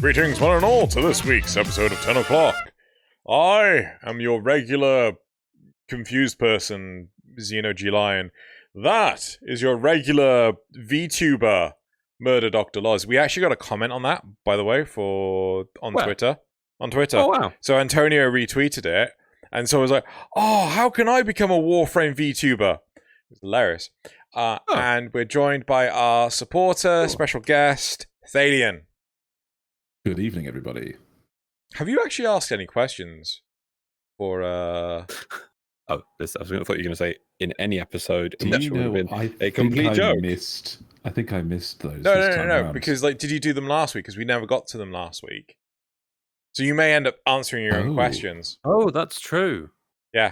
Greetings, one and all, to this week's episode of Tenno Clock. I am your regular confused person, Xeno G Lion. That is your regular VTuber, Murder Dr. Loz. We actually got a comment on that, by the way, on Twitter. On Twitter. Oh, wow. So Antonio retweeted it, and so I was like, oh, how can I become a Warframe VTuber? It's hilarious. And we're joined by our supporter, special guest, Thaylien. Good evening, everybody. Have you actually asked any questions for Oh, this, I thought you were going to say in any episode. Do That you would have know, been I a think complete joke. I think I missed those. No, because did you do them last week? Because we never got to them last week. So you may end up answering your own questions. Oh, that's true. Yeah.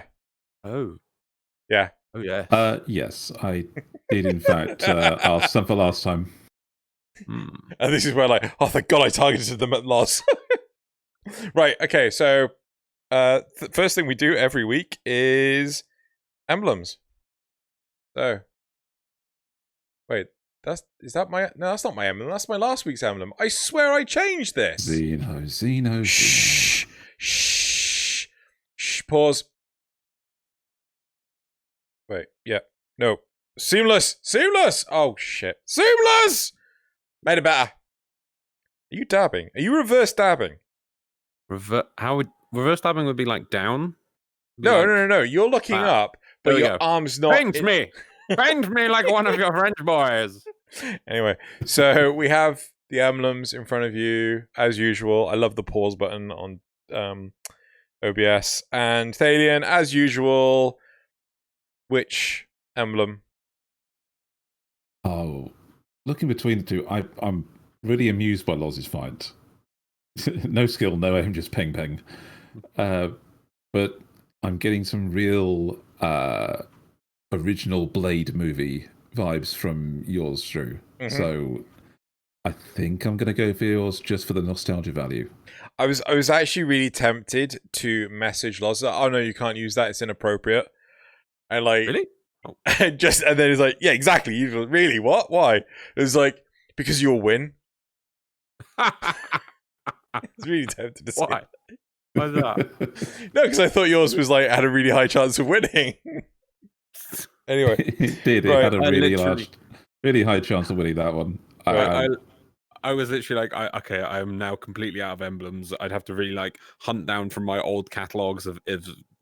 Oh. Yeah. Oh, yeah. Yes, I did in fact ask some for last time. And this is where oh, thank God I targeted them at loss. Right, okay, so first thing we do every week is emblems. So, wait, that's not my emblem, that's my last week's emblem. I swear I changed this. Xeno. Shh, pause. Wait, yeah, no. Seamless! Oh, shit. Seamless! Made it better. Are you dabbing? Are you reverse dabbing? Reverse dabbing would be like down? No. You're looking up, but your arm's not... Paint me! Paint me like one of your French boys! Anyway, so we have the emblems in front of you, as usual. I love the pause button on OBS. And Thaylien, as usual, which emblem? Oh, looking between the two, I'm really amused by Loz's fight. No skill, no aim, just ping. But I'm getting some real original Blade movie vibes from yours, Drew. Mm-hmm. So I think I'm going to go for yours just for the nostalgia value. I was actually really tempted to message Loz. Oh no, you can't use that. It's inappropriate. And really? Oh. and then he's like, yeah, exactly. You really what? Why? It was like, because you'll win. It's really tempted to say. Why? Why's that? No, because I thought yours was had a really high chance of winning. Anyway, it did. It had a really high chance of winning that one. I was literally okay, I'm now completely out of emblems. I'd have to really hunt down from my old catalogs of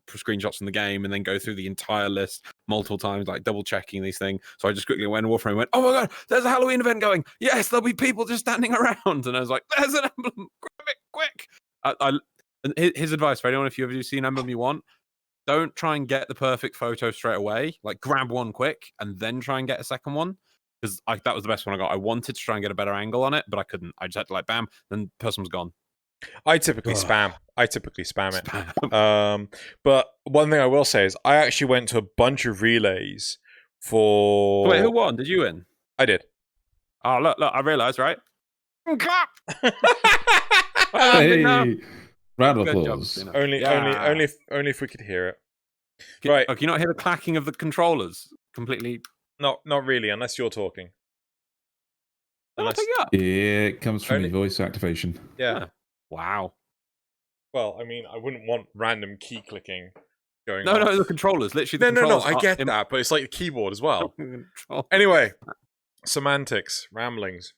screenshots from the game and then go through the entire list multiple times, double checking these things. So I just quickly went to Warframe and went, oh my god, there's a Halloween event going. Yes, there'll be people just standing around. And I was like, there's an emblem. Grab it quick. And his advice for anyone, if you ever see an emblem you want, don't try and get the perfect photo straight away. Grab one quick and then try and get a second one. Because that was the best one I got. I wanted to try and get a better angle on it, but I couldn't. I just had to bam, then the person was gone. I typically spam it. But one thing I will say is I actually went to a bunch of relays for... Wait, who won? Did you win? I did. Oh, look, I realised, right? Clap! Hey! Round of applause. Only if we could hear it. Right. Can you not hear the clacking of the controllers? Completely... Not really, unless you're talking. It comes from your voice activation. Yeah. Wow. Well, I mean, I wouldn't want random key clicking going on. No, the controllers. Literally, No, I get that, but it's like the keyboard as well. Anyway, semantics, ramblings.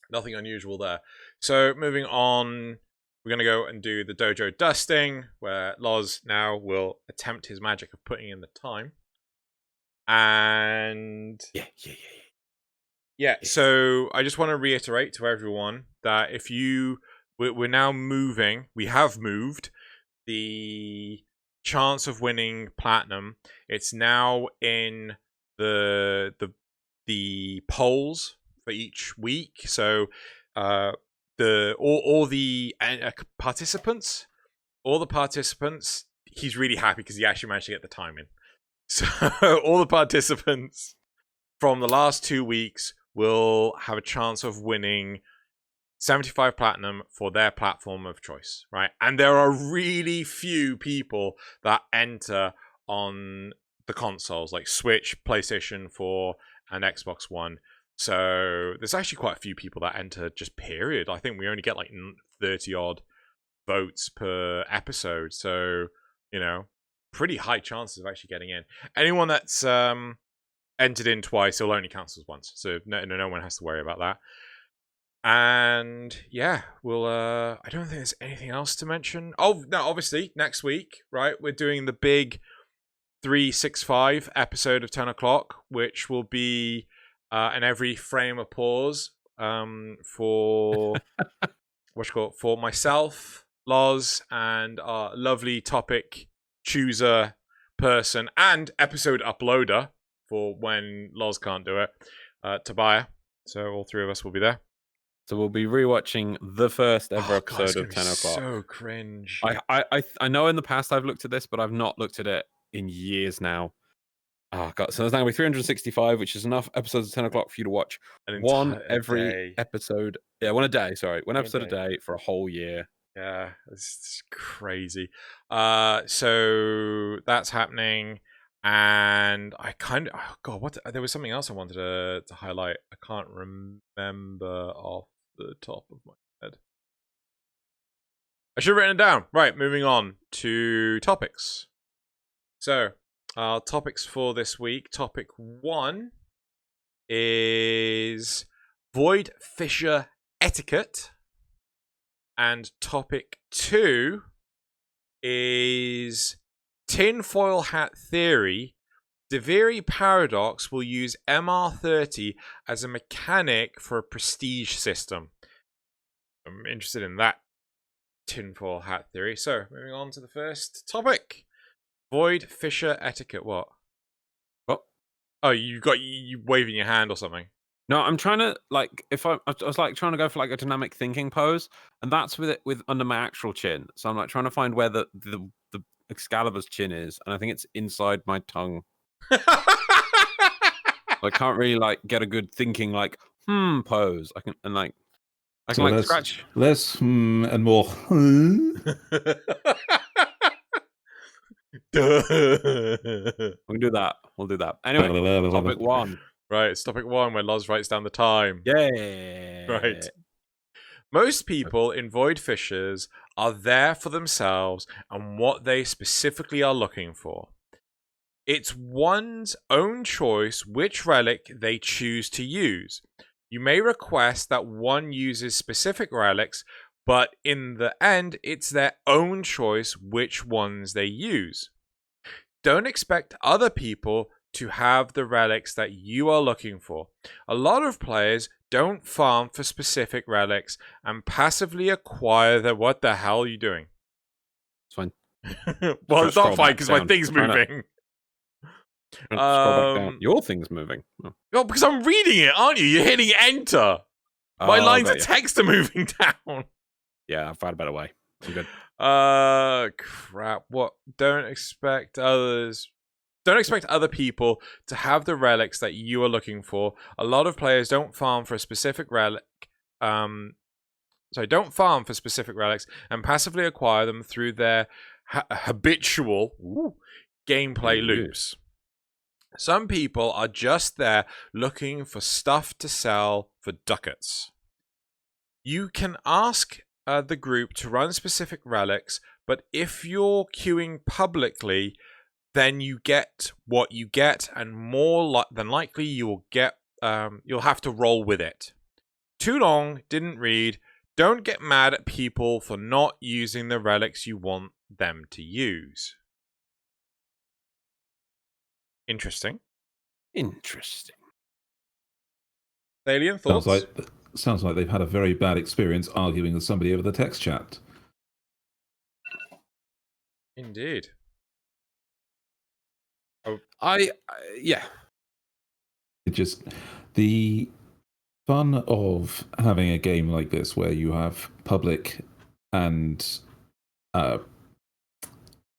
Nothing unusual there. So, moving on, we're going to go and do the Dojo Dusting, where Loz now will attempt his magic of putting in the time. And... Yeah, so I just want to reiterate to everyone that if we're now moving, we have moved the chance of winning platinum. It's now in the polls for each week. So all the participants, he's really happy because he actually managed to get the time in. So all the participants from the last 2 weeks will have a chance of winning 75 platinum for their platform of choice, right? And there are really few people that enter on the consoles like Switch, PlayStation 4, and Xbox One. So there's actually quite a few people that enter just period. I think we only get like 30 odd votes per episode. So, pretty high chances of actually getting in. Anyone that's entered in twice, it'll only count as once. So no one has to worry about that. And yeah, we'll I don't think there's anything else to mention. Oh, no, obviously next week, right? We're doing the big 365 episode of 10 o'clock, which will be an every frame of pause for for myself, Loz, and our lovely topic chooser person and episode uploader for when Loz can't do it, Tobiah. So all three of us will be there. So we'll be rewatching the first ever episode of 10 o'clock. So cringe. I know in the past I've looked at this, but I've not looked at it in years now. Oh god! So there's now going to be 365, which is enough episodes of 10 o'clock for you to watch one every episode. Yeah, one a day. Sorry, one episode a day for a whole year. Yeah, it's crazy. So that's happening, and I kind of there was something else I wanted to highlight. I can't remember off the top of my head. I should have written it down. Right, moving on to topics. So, our topics for this week. Topic 1 is Void Fissure etiquette. And topic 2 is tinfoil hat theory. Deviri Paradox will use MR30 as a mechanic for a prestige system. I'm interested in that tinfoil hat theory. So, moving on to the first topic. Void Fissure etiquette. What? Oh, you waving your hand or something? No, I'm trying to I was like trying to go for like a dynamic thinking pose, and that's with under my actual chin. So I'm like trying to find where the Excalibur's chin is, and I think it's inside my tongue. I can't really like get a good thinking pose. I can scratch less and more. We can do that. We'll do that. Anyway, topic 1. Right, it's topic 1 where Loz writes down the time. Yeah. Right. Most people in Void Fissures are there for themselves and what they specifically are looking for. It's one's own choice which relic they choose to use. You may request that one uses specific relics, but in the end, it's their own choice which ones they use. Don't expect other people to have the relics that you are looking for. A lot of players don't farm for specific relics and passively acquire them. What the hell are you doing? It's fine. Well, it's not fine because my thing's moving. Scroll back down. Your thing's moving. Oh. Well, because I'm reading it, aren't you? You're hitting enter. My lines of text are moving down. Yeah, I've found a better way. I'm good. Crap. What? Don't expect other people to have the relics that you are looking for. A lot of players don't farm for a specific relic. Don't farm for specific relics and passively acquire them through their habitual gameplay loops. Some people are just there looking for stuff to sell for ducats. You can ask the group to run specific relics, but if you're queuing publicly, then you get what you get, and more than likely you'll have to roll with it. Too long, didn't read. Don't get mad at people for not using the relics you want them to use. Interesting. Thaylien, thoughts? Sounds like they've had a very bad experience arguing with somebody over the text chat. Indeed. Yeah. It just the fun of having a game like this where you have public and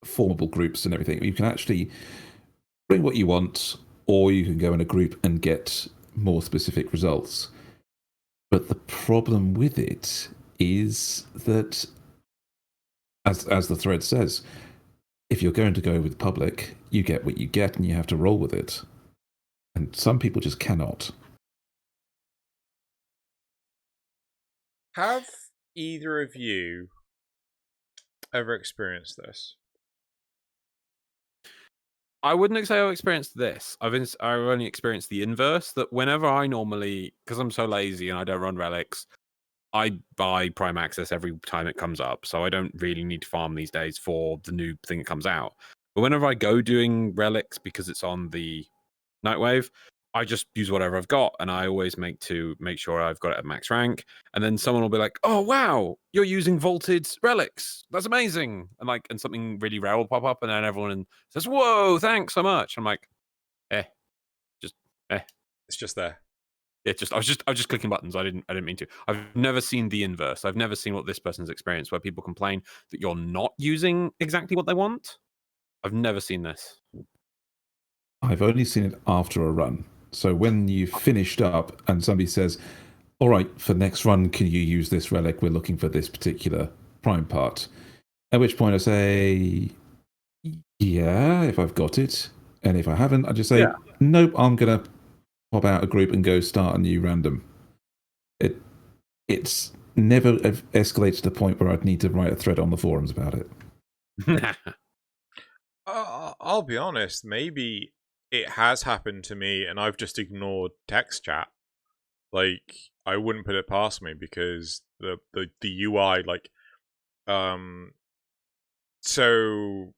formable groups and everything. You can actually bring what you want, or you can go in a group and get more specific results. But the problem with it is that, as the thread says, if you're going to go with public, you get what you get and you have to roll with it. And some people just cannot. Have either of you ever experienced this? I wouldn't say I've experienced this. I've only experienced the inverse. That whenever I normally, because I'm so lazy and I don't run relics, I buy Prime Access every time it comes up, so I don't really need to farm these days for the new thing that comes out. But whenever I go doing relics because it's on the Nightwave, I just use whatever I've got, and I always make sure I've got it at max rank. And then someone will be like, "Oh wow, you're using vaulted relics. That's amazing!" And something really rare will pop up, and then everyone says, "Whoa, thanks so much." I'm like, just It's just there. Yeah, I was just clicking buttons. I didn't mean to. I've never seen the inverse. I've never seen what this person's experienced, where people complain that you're not using exactly what they want. I've never seen this. I've only seen it after a run. So when you've finished up and somebody says, all right, for next run, can you use this relic? We're looking for this particular prime part. At which point I say, yeah, if I've got it. And if I haven't, I just say, nope, I'm going to pop out a group and go start a new random. It's never escalated to the point where I'd need to write a thread on the forums about it. I'll be honest, maybe it has happened to me and I've just ignored text chat. Like, I wouldn't put it past me because the UI, like, so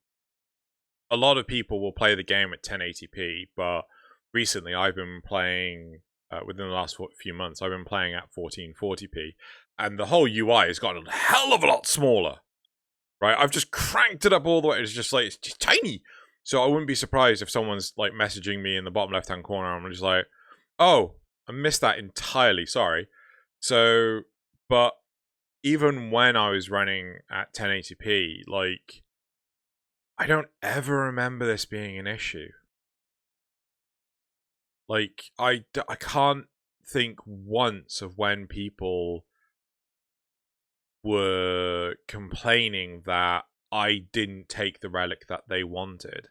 a lot of people will play the game at 1080p, but recently I've been playing, within the last few months, I've been playing at 1440p, and the whole UI has gotten a hell of a lot smaller. Right, I've just cranked it up all the way. It's just tiny. So I wouldn't be surprised if someone's like messaging me in the bottom left-hand corner. And I'm just like, oh, I missed that entirely. Sorry. So, but even when I was running at 1080p, like, I don't ever remember this being an issue. Like, I can't think once of when people were complaining that I didn't take the relic that they wanted.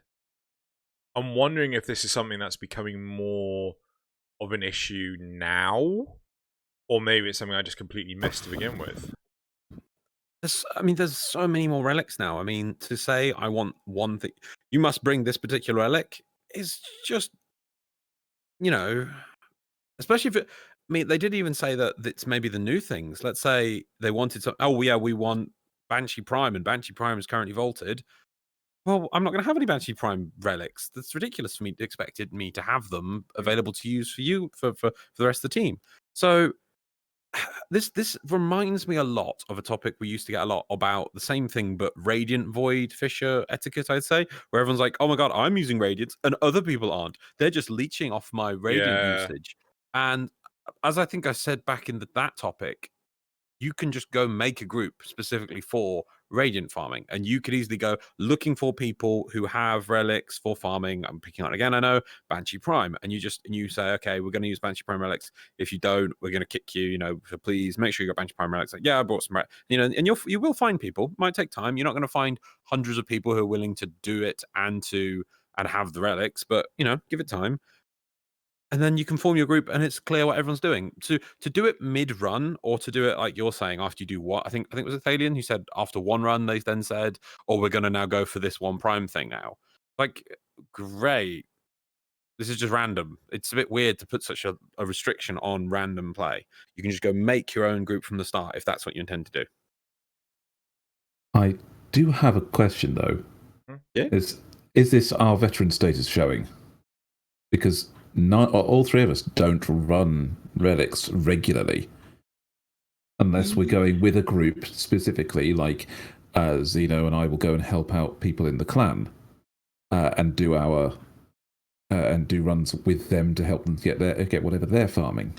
I'm wondering if this is something that's becoming more of an issue now, or maybe it's something I just completely missed to begin with. There's so many more relics now. I mean, to say I want one thing, you must bring this particular relic is just, especially if they did even say that it's maybe the new things. Let's say they wanted some. Oh yeah, we want Banshee Prime, and Banshee Prime is currently vaulted. Well, I'm not going to have any Banshee Prime relics. That's ridiculous for me to expect me to have them available to use for you for the rest of the team. So this reminds me a lot of a topic we used to get a lot about, the same thing but Radiant Void Fisher etiquette, I'd say, where everyone's like, oh my god, I'm using Radiant and other people aren't. They're just leeching off my Radiant usage. And as I think I said back in that topic, you can just go make a group specifically for Radiant farming, and you could easily go looking for people who have relics for farming. I'm picking on again, I know, Banshee Prime, and you say, okay, we're going to use Banshee Prime relics. If you don't, we're going to kick you. So please make sure you got Banshee Prime relics. Like, yeah, I brought some, and you will find people. It might take time. You're not going to find hundreds of people who are willing to do it and have the relics, but give it time. And then you can form your group and it's clear what everyone's doing. To do it mid-run, or to do it like you're saying after you do what? I think it was a Thaylien who said after one run, they then said, oh, we're going to now go for this one prime thing now. Like, great. This is just random. It's a bit weird to put such a restriction on random play. You can just go make your own group from the start if that's what you intend to do. I do have a question, though. Yeah. Is this our veteran status showing? Because all three of us don't run relics regularly, unless we're going with a group specifically, like Xeno and I will go and help out people in the clan and do runs with them to help them get whatever they're farming.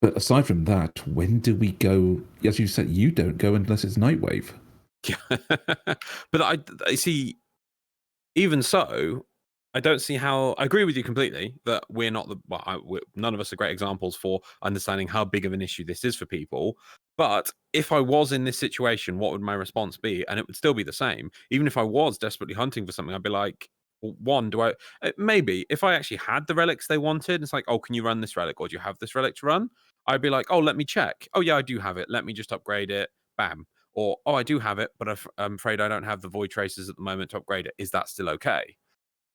But aside from that, when do we go? As you said, you don't go unless it's Nightwave. But I see. Even so, I don't see how. I agree with you completely that we're not none of us are great examples for understanding how big of an issue this is for people. But if I was in this situation, what would my response be? And it would still be the same. Even if I was desperately hunting for something, I'd be like, well, one, maybe if I actually had the relics they wanted, it's like, oh, can you run this relic, or do you have this relic to run? I'd be like, oh, let me check. Oh, yeah, I do have it. Let me just upgrade it. Bam. Or, oh, I do have it, but I'm afraid I don't have the void traces at the moment to upgrade it. Is that still okay?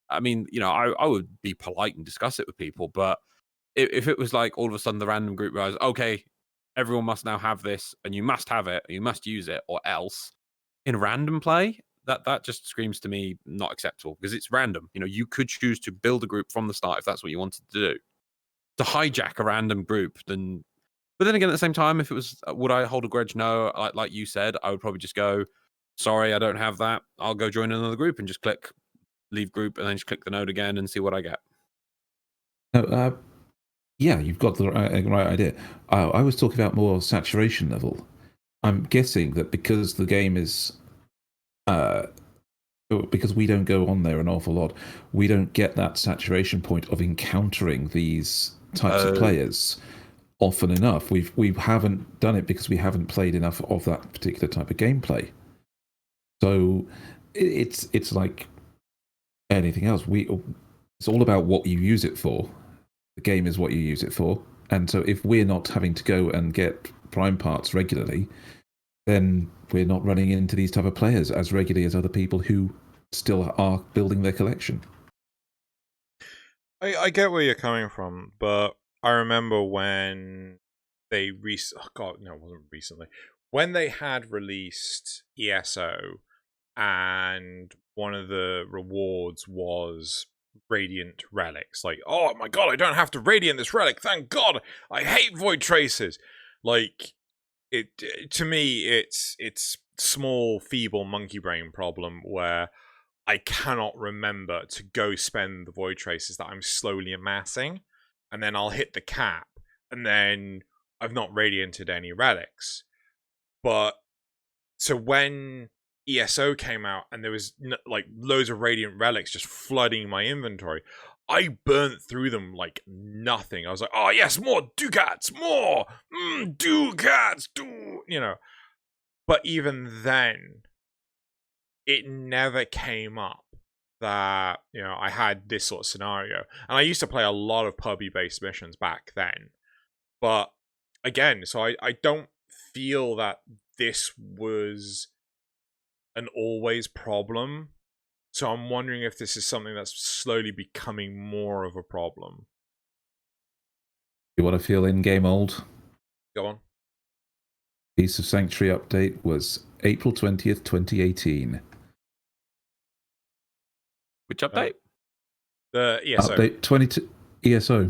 I mean, I would be polite and discuss it with people, but if it was like all of a sudden the random group was, okay, everyone must now have this and you must have it, you must use it, or else in random play, that just screams to me not acceptable because it's random. You could choose to build a group from the start if that's what you wanted to do. To hijack a random group, then. But then again, at the same time, if it was, would I hold a grudge? No, like you said, I would probably just go, sorry, I don't have that. I'll go join another group and just click leave group and then just click the node again and see what I get. No, yeah, you've got the right idea. I was talking about more saturation level. I'm guessing that because the game is, because we don't go on there an awful lot, we don't get that saturation point of encountering these types of players often enough. We haven't done it because we haven't played enough of that particular type of gameplay. So it's like anything else. It's all about what you use it for. The game is what you use it for. And so if we're not having to go and get prime parts regularly, then we're not running into these type of players as regularly as other people who still are building their collection. I get where you're coming from, but I remember when they it wasn't recently. When they had released ESO, and one of the rewards was Radiant relics. Like, oh my god, I don't have to Radiant this relic. Thank God. I hate void traces. Like, to me, it's small, feeble monkey brain problem where I cannot remember to go spend the void traces that I'm slowly amassing, and then I'll hit the cap, and then I've not radianted any relics. But so when ESO came out and there was like loads of radiant relics just flooding my inventory, I burnt through them like nothing. I was like, oh yes, more ducats, more ducats, But even then, it never came up that I had this sort of scenario. And I used to play a lot of pubby based missions back then, but again, so I don't feel that this was an always problem. So I'm wondering if this is something that's slowly becoming more of a problem. You want to feel in-game old? Go on. Piece of Sanctuary update was April 20th, 2018. Which update? The ESO. Update 22 ESO.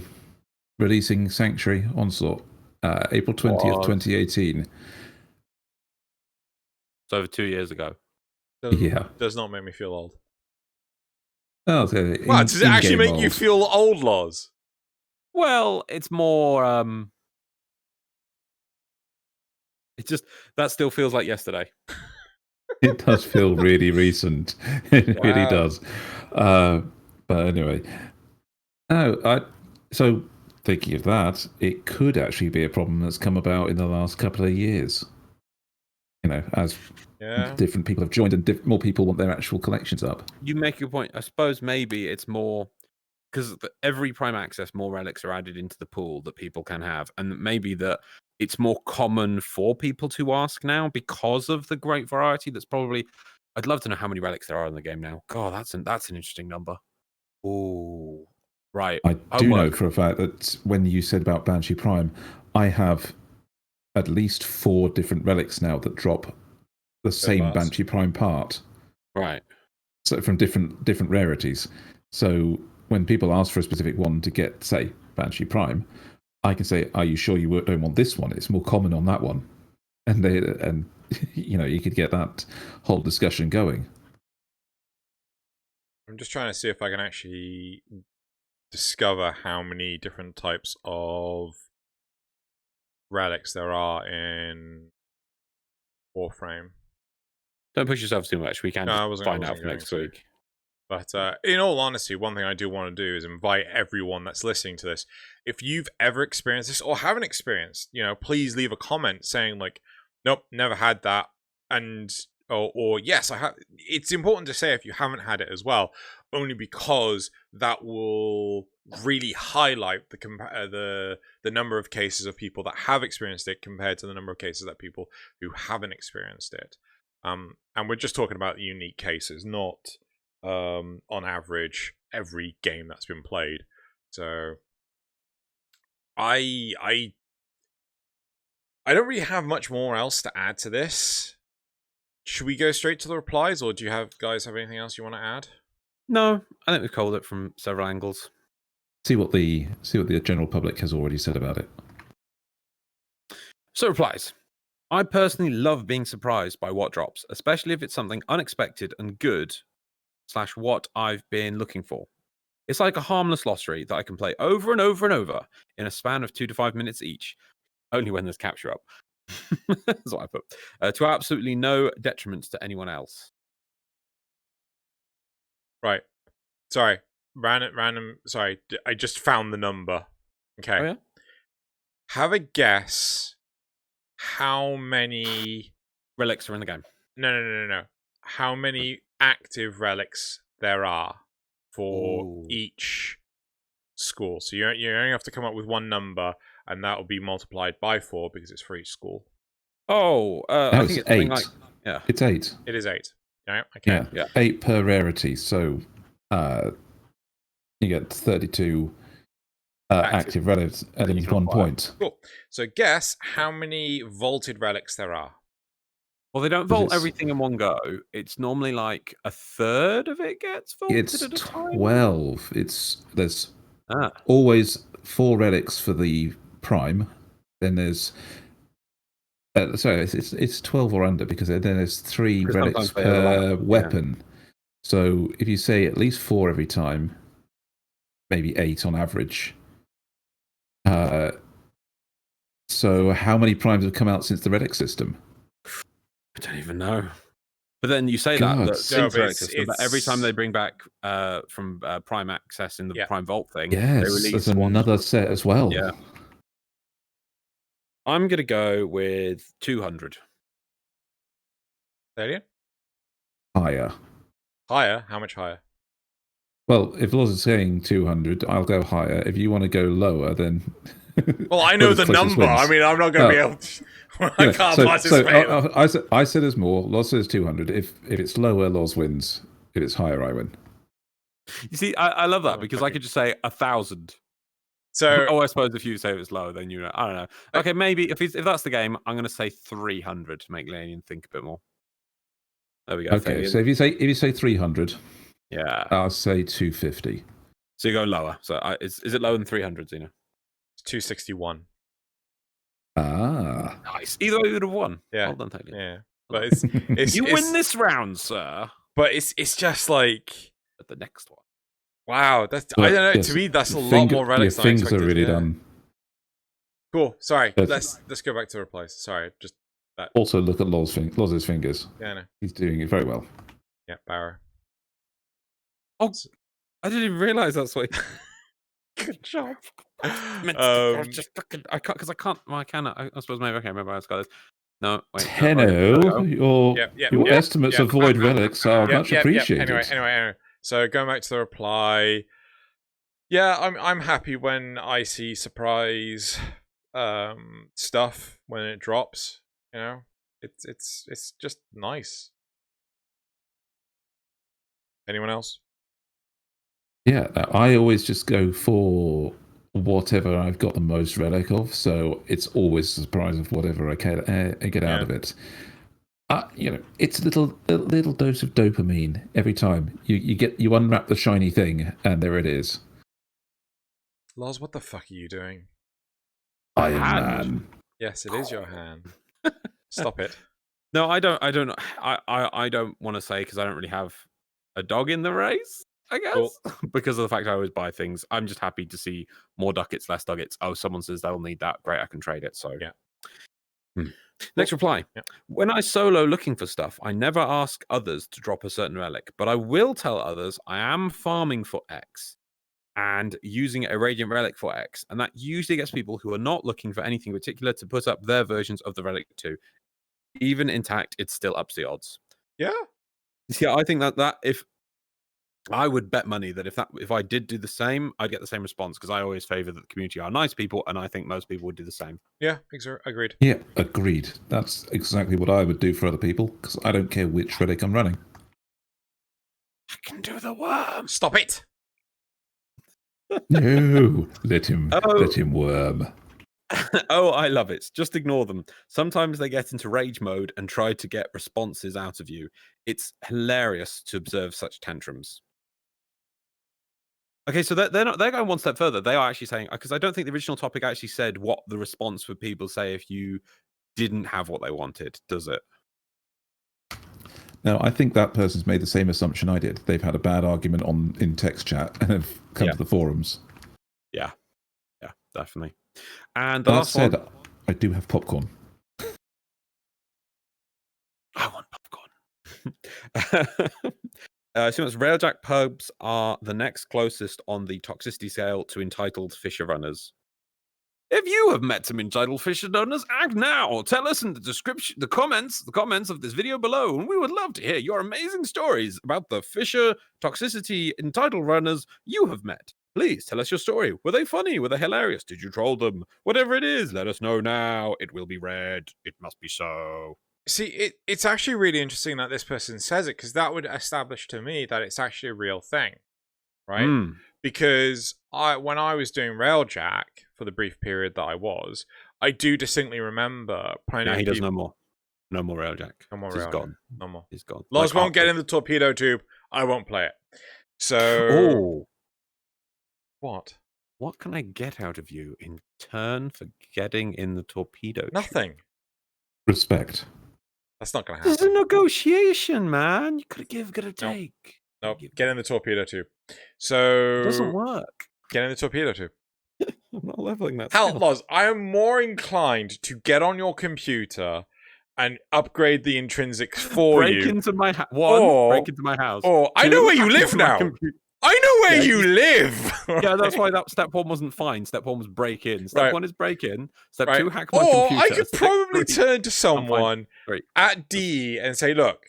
Releasing Sanctuary Onslaught. April 20th, 2018. It's over 2 years ago. Does not make me feel old. Oh, Wow, does it actually make you feel old, Loz? Well, it's more it just that still feels like yesterday. It does feel really recent. It really does. But anyway, so thinking of that, it could actually be a problem that's come about in the last couple of years. As different people have joined and more people want their actual collections up. You make your point. I suppose maybe it's more because every Prime Access, more relics are added into the pool that people can have, and maybe that it's more common for people to ask now because of the great variety. That's probably. I'd love to know how many relics there are in the game now. God, that's an interesting number. Oh, right. I do know for a fact that when you said about Banshee Prime, I have at least 4 different relics now that drop the same Banshee Prime part. Right. So from different rarities. So when people ask for a specific one to get, say, Banshee Prime, I can say, are you sure you don't want this one? It's more common on that one. And you could get that whole discussion going. I'm just trying to see if I can actually discover how many different types of relics there are in Warframe. Don't push yourself too much. We can find out for next week. But in all honesty, one thing I do want to do is invite everyone that's listening to this. If you've ever experienced this or haven't experienced, please leave a comment saying like, nope, never had that. And or yes, I have. It's important to say if you haven't had it as well, only because that will really highlight the number of cases of people that have experienced it compared to the number of cases that people who haven't experienced it. And we're just talking about unique cases, not on average every game that's been played. So I don't really have much more else to add to this. Should we go straight to the replies, or do you guys have anything else you want to add? No, I think we've covered it from several angles. See what the general public has already said about it. So replies. I personally love being surprised by what drops, especially if it's something unexpected and good / what I've been looking for. It's like a harmless lottery that I can play over and over and over in a span of 2 to 5 minutes each. Only when there's capture up. That's what I put. To absolutely no detriment to anyone else. Right. Sorry. Random. Sorry. I just found the number. Okay. Oh, yeah? Have a guess how many Relics are in the game. No. How many active relics there are for Ooh. each school. So you only have to come up with one number, and that will be multiplied by 4 because it's for each school. Oh, I think it's 8. like, yeah. It's 8. It is 8. Yeah. Okay. Yeah. 8 per rarity. So you get 32 active relics at each 1 point. Cool. So guess how many vaulted relics there are. Well, they don't vault everything in one go. It's normally like a third of it gets vaulted It's at a time. 12. There's always 4 relics for the prime. Then there's it's 12 or under because then there's 3 relics per weapon. Yeah. So if you say at least 4 every time, maybe 8 on average. So how many primes have come out since the relic system? I don't even know. But then you say that since the relic system, but every time they bring back from Prime Access in the Prime Vault thing, they release there's another set as well. Yeah. I'm going to go with 200. Thaylien? Higher. Higher? How much higher? Well, if Loz is saying 200, I'll go higher. If you want to go lower, then... Well, I know the number. Wins. I mean, I'm not going to be able to... I can't participate. So I said there's more. Loz says 200. If it's lower, Loz wins. If it's higher, I win. You see, I love that because I could just say 1,000. So, I suppose if you say it was lower, then you know. I don't know. Okay, maybe if that's the game, I'm going to say 300 to make Thaylien think a bit more. There we go. Okay, Thaylien. So if you say 300, yeah, I'll say 250. So you go lower. So is it lower than 300, Xeno? It's 261. Ah, nice. Either way, you would have won. Yeah, well done, Thaylien. Yeah, but it's you win this round, sir. But it's just like the next one. Wow, I don't know. Yes, to me, that's a lot more relics than I expected. Your fingers are really done. Cool. Sorry, let's go back to replies. Sorry, just that. Also, look at Loz's fingers. Yeah, I know. He's doing it very well. Yeah, Barrow. Oh, I didn't even realize that's what. Good job. I can't. Well, I can. I suppose maybe. Okay, maybe I've got this. No, wait. Tenno, your estimates of void relics are much appreciated. Anyway. So going back to the reply, yeah, I'm happy when I see surprise stuff when it drops. You know, it's just nice. Anyone else? Yeah, I always just go for whatever I've got the most relic of, so it's always a surprise of whatever I get out of it. It's a little dose of dopamine every time you unwrap the shiny thing, and there it is. Loz, what the fuck are you doing? Iron Man. Yes, it is your hand. Stop it. No, I don't. I don't want to say because I don't really have a dog in the race. I guess cool. Because of the fact I always buy things. I'm just happy to see more ducats, less ducats. Oh, someone says they'll need that. Great, I can trade it. So yeah. Next reply. Yeah. When I solo looking for stuff, I never ask others to drop a certain relic, but I will tell others I am farming for X and using a Radiant Relic for X. And that usually gets people who are not looking for anything particular to put up their versions of the relic too. Even intact, it still ups the odds. Yeah. Yeah, I think that if I would bet money that if I did do the same, I'd get the same response, because I always favor that the community are nice people, and I think most people would do the same. Yeah, agreed. Yeah, agreed. That's exactly what I would do for other people, because I don't care which relic I'm running. I can do the worm. Stop it. No, let him worm. Oh, I love it. Just ignore them. Sometimes they get into rage mode and try to get responses out of you. It's hilarious to observe such tantrums. Okay, so they're going one step further. They are actually saying, because I don't think the original topic actually said what the response would people say if you didn't have what they wanted, does it? Now, I think that person's made the same assumption I did. They've had a bad argument in text chat and have come to the forums. Yeah, definitely. And the that last said, one, I do have popcorn. I want popcorn. So much Railjack pubs are the next closest on the toxicity scale to entitled fisher runners. If you have met some entitled fisher runners, act now. Tell us in the description, the comments of this video below, and we would love to hear your amazing stories about the fisher toxicity entitled runners you have met. Please tell us your story. Were they funny? Were they hilarious? Did you troll them? Whatever it is, let us know now. It will be read. It must be so. See, it's actually really interesting that this person says it, because that would establish to me that it's actually a real thing, right? Because when I was doing Railjack for the brief period that I was, I do distinctly remember plenty of he does people... no more. No more Railjack. No more He's Railjack. gone. No more. He's gone. Loz won't get in the torpedo tube. I won't play it. So... What? What can I get out of you in turn for getting in the torpedo tube? Nothing. Respect. That's not going to happen. This is a negotiation, man. You gotta give, gotta take. Nope. Get in the torpedo tube. So... It doesn't work. Get in the torpedo tube. I'm not leveling that. Hell, Loz, I am more inclined to get on your computer and upgrade the intrinsics for break you. Into my break into my house. Or I know where you live now. I know where you live. Yeah, that's why that step one wasn't fine. Step one was break in. Step one is break in. Step two, hack my computer. Or I could probably turn to someone at D and say, look,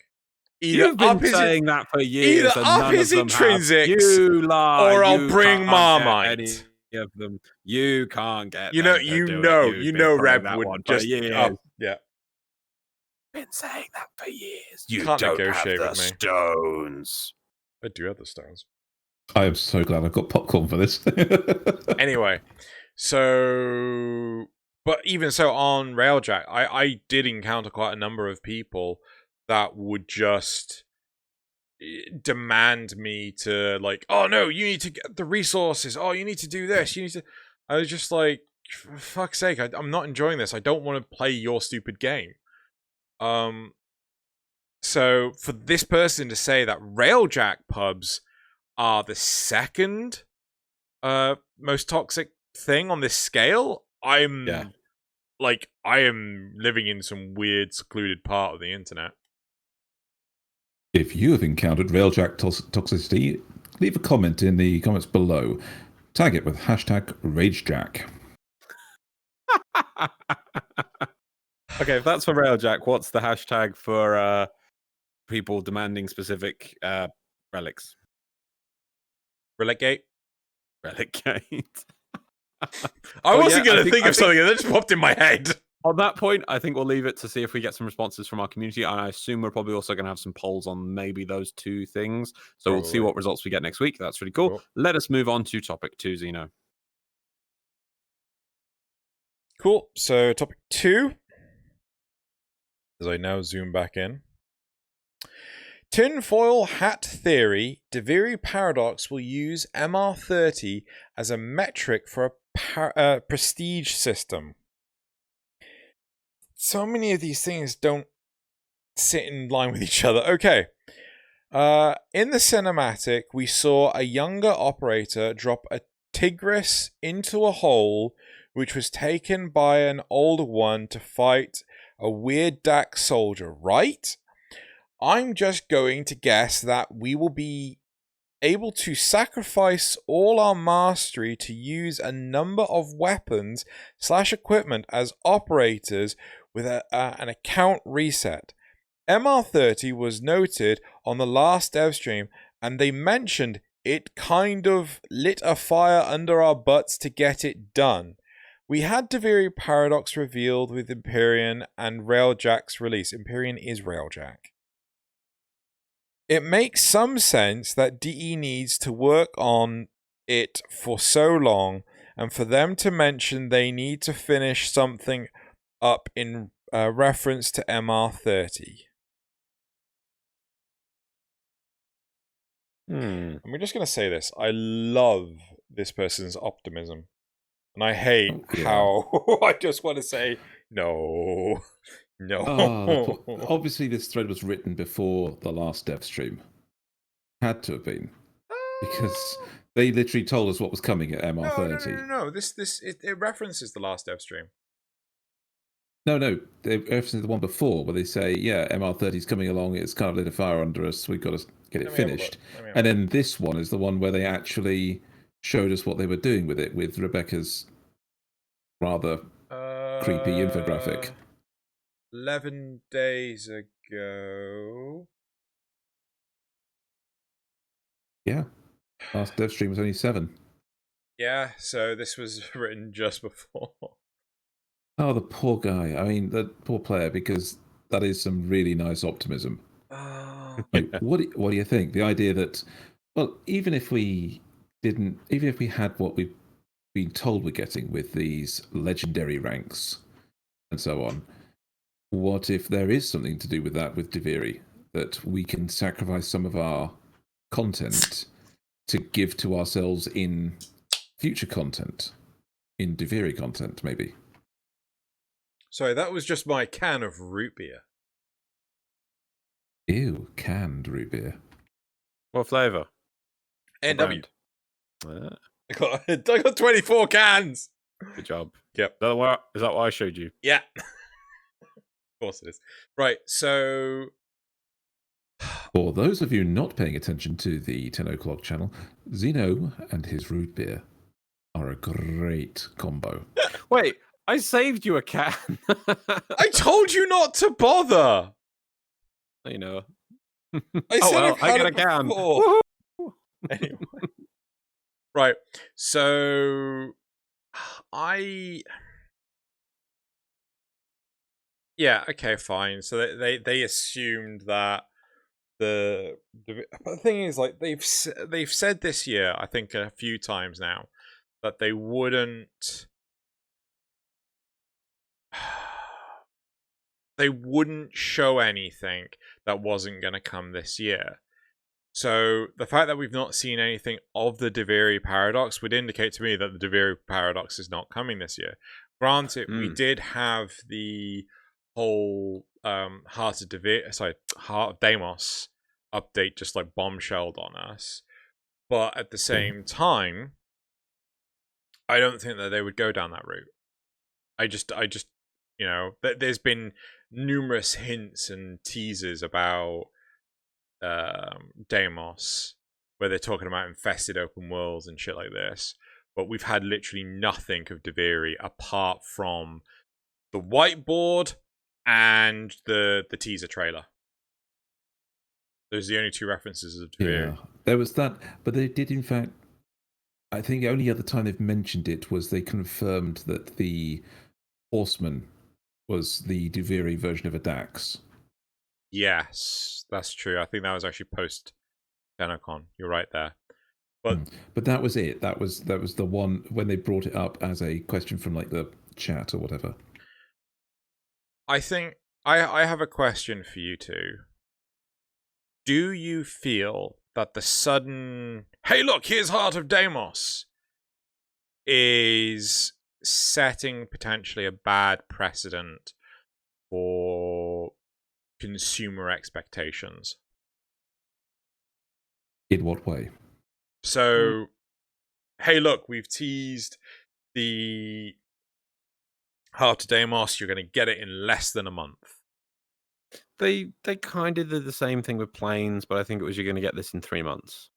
you've been saying that for years. Either up his intrinsics, you lie, or I'll bring Marmite. Any of them, you can't get. You know, Reb would just yeah. Been saying that for years. You can't don't negotiate have the with me. Stones. I do have the stones. I am so glad I've got popcorn for this. Anyway, so... But even so, on Railjack, I did encounter quite a number of people that would just demand me to, like, oh, no, you need to get the resources. Oh, you need to do this. You need to... I was just like, for fuck's sake, I'm not enjoying this. I don't want to play your stupid game. So, for this person to say that Railjack pubs are the second most toxic thing on this scale, I am living in some weird secluded part of the internet. If you have encountered Railjack toxicity, leave a comment in the comments below. Tag it with #RageJack. Okay, if that's for Railjack, what's the hashtag for people demanding specific relics? Relicgate? Relicgate. I wasn't going to think of something that just popped in my head. On that point, I think we'll leave it to see if we get some responses from our community. And I assume we're probably also going to have some polls on maybe those two things. So we'll see what results we get next week. That's really cool. Let us move on to topic 2, Xeno. Cool. So topic 2, as I now zoom back in. Tinfoil hat theory. Deviri paradox will use MR30 as a metric for a prestige system. So many of these things don't sit in line with each other. Okay. In the cinematic, we saw a younger operator drop a Tigris into a hole, which was taken by an older one to fight a weird Dak soldier, right? I'm just going to guess that we will be able to sacrifice all our mastery to use a number of weapons / equipment as operators with an account reset. MR30 was noted on the last dev stream, and they mentioned it kind of lit a fire under our butts to get it done. We had Deviri Paradox revealed with Empyrean and Railjack's release. Empyrean is Railjack. It makes some sense that DE needs to work on it for so long, and for them to mention they need to finish something up in reference to MR30. And we're just going to say this. I love this person's optimism. And I hate how I just want to say, no. Obviously, this thread was written before the last dev stream. Had to have been. Because they literally told us what was coming at MR30. No. It references the last dev stream. No. They references the one before where they say, yeah, MR30 is coming along. It's kind of lit a fire under us. We've got to get it finished. And then this one is the one where they actually showed us what they were doing with it, with Rebecca's rather creepy infographic. 11 days ago. Yeah. Last dev stream was only 7. Yeah, so this was written just before. Oh, the poor guy. I mean, the poor player, because that is some really nice optimism. Like, what do you think? The idea that, well, even if we had what we've been told we're getting with these legendary ranks and so on, what if there is something to do with that with Deviri, that we can sacrifice some of our content to give to ourselves in future content, in Deviri content, maybe? Sorry, that was just my can of root beer. Ew, canned root beer. What flavour? NW. I got 24 cans. Good job. Yep. Is that what I showed you? Yeah. Of course it is. Right, so... For those of you not paying attention to the Tenno Clock channel, Xeno and his root beer are a great combo. Wait, I saved you a can. I told you not to bother. You know. I said I get a can. Anyway. Right, so yeah, okay, fine. So they assumed that the thing is, like, they've said this year, I think a few times now, that they wouldn't show anything that wasn't going to come this year. So the fact that we've not seen anything of the Deviri Paradox would indicate to me that the Deviri Paradox is not coming this year. Granted, we did have the whole Heart of Deimos update just like bombshelled on us. But at the same time, I don't think that they would go down that route. I just you know, there's been numerous hints and teasers about Deimos, where they're talking about infested open worlds and shit like this, but we've had literally nothing of Deviri apart from the whiteboard and the teaser trailer. Those are the only two references of Deviri. Yeah, there was that, but they did, in fact, I think the only other time they've mentioned it was they confirmed that the Horseman was the Deviri version of a Dax. Yes, that's true. I think that was actually post TennoCon. You're right there. But that was it. That was the one when they brought it up as a question from like the chat or whatever. I think I have a question for you two. Do you feel that the sudden, hey look, here's Heart of Deimos, is setting potentially a bad precedent for consumer expectations? In what way? So, hey look, we've teased the Heart of Deimos, you're going to get it in less than a month. They kind of did the same thing with Planes, but I think it was you're going to get this in 3 months.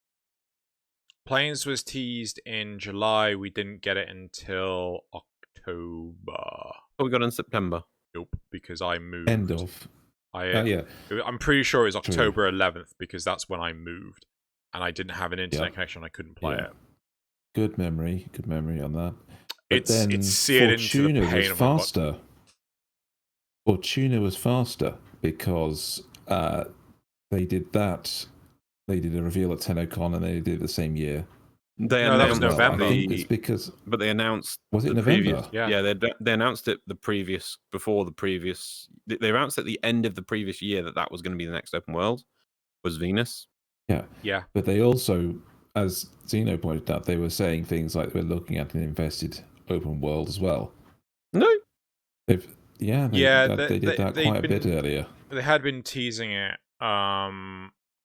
Planes was teased in July. We didn't get it until October. Oh, we got it in September. Nope, because I moved. End of. Yeah. I'm pretty sure it was True. October 11th because that's when I moved, and I didn't have an internet connection. I couldn't play it. Good memory on that. But It's then seared into the Fortuna pain was of my body. faster. Fortuna was faster because they did that. They did a reveal at TennoCon, and they did it the same year. That was November. I think it's because. But they announced. Was it November? Yeah. They announced it before the previous. They announced at the end of the previous year that was going to be the next open world. Was Venus? Yeah. But they also, as Xeno pointed out, they were saying things like we're looking at an invested open world as well. No. They did that quite a bit earlier. They had been teasing it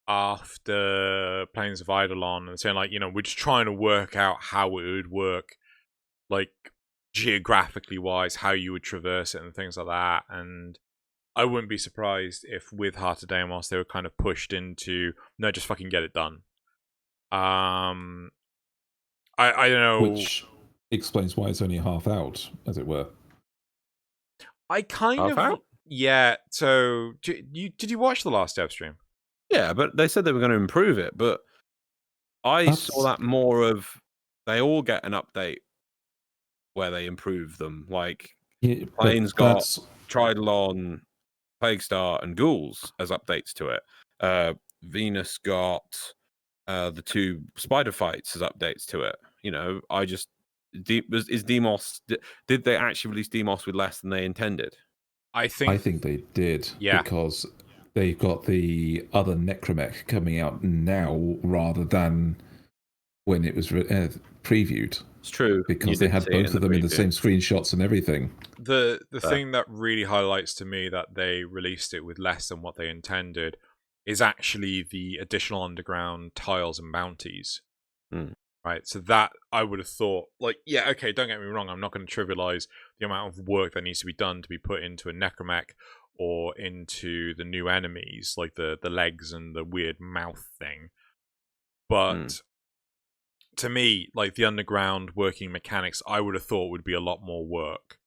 after Plains of Eidolon and saying, like, we're just trying to work out how it would work, like, geographically wise, how you would traverse it and things like that. And I wouldn't be surprised if with Heart of Deimos they were kind of pushed into, no, just fucking get it done. I don't know. Which explains why it's only half out, as it were. I kind half of... out? Yeah, so did you watch the last dev stream? Yeah, but they said they were going to improve it, but I saw that more of they all get an update where they improve them. Like Plains got Tridalon, Plaguestar, and Ghouls as updates to it. Venus got the 2 spider fights as updates to it. Is Deimos? Did they actually release Deimos with less than they intended? I think they did. Yeah. Because they've got the other Necromech coming out now rather than when it was previewed. It's true. Because they had both of them in the same screenshots and everything. The thing that really highlights to me that they released it with less than what they intended is actually the additional underground tiles and bounties. Right, so that I would have thought, like, yeah, okay, don't get me wrong, I'm not going to trivialize the amount of work that needs to be done to be put into a Necromech or into the new enemies, like the legs and the weird mouth thing. But to me, like, the underground working mechanics, I would have thought would be a lot more work.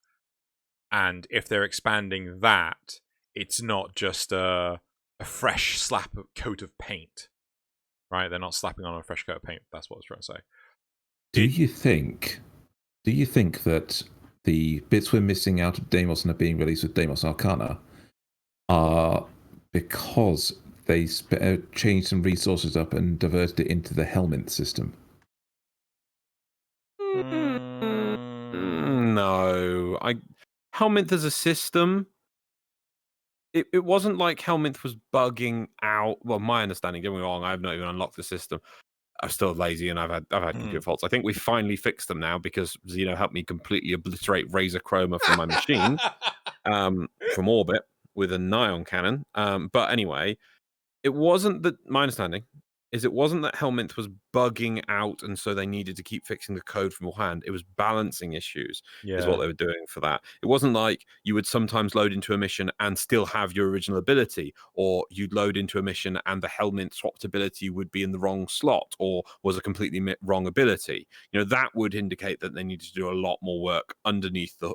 And if they're expanding that, it's not just a fresh coat of paint. Right, they're not slapping on a fresh coat of paint. That's what I was trying to say. Do you think that the bits we're missing out of Deimos and are being released with Deimos Arcana are because they changed some resources up and diverted it into the Helminth system? No, Helminth as a system. It wasn't like Helminth was bugging out. Well, my understanding, don't get me wrong, I have not even unlocked the system. I'm still lazy and I've had computer faults. I think we finally fixed them now because Xeno helped me completely obliterate Razor Chroma from my machine from orbit with a Nion cannon. But anyway, it wasn't that my understanding is it wasn't that Helminth was bugging out and so they needed to keep fixing the code from beforehand. It was balancing issues is what they were doing for that. It wasn't like you would sometimes load into a mission and still have your original ability, or you'd load into a mission and the Helminth swapped ability would be in the wrong slot or was a completely wrong ability. That would indicate that they needed to do a lot more work underneath the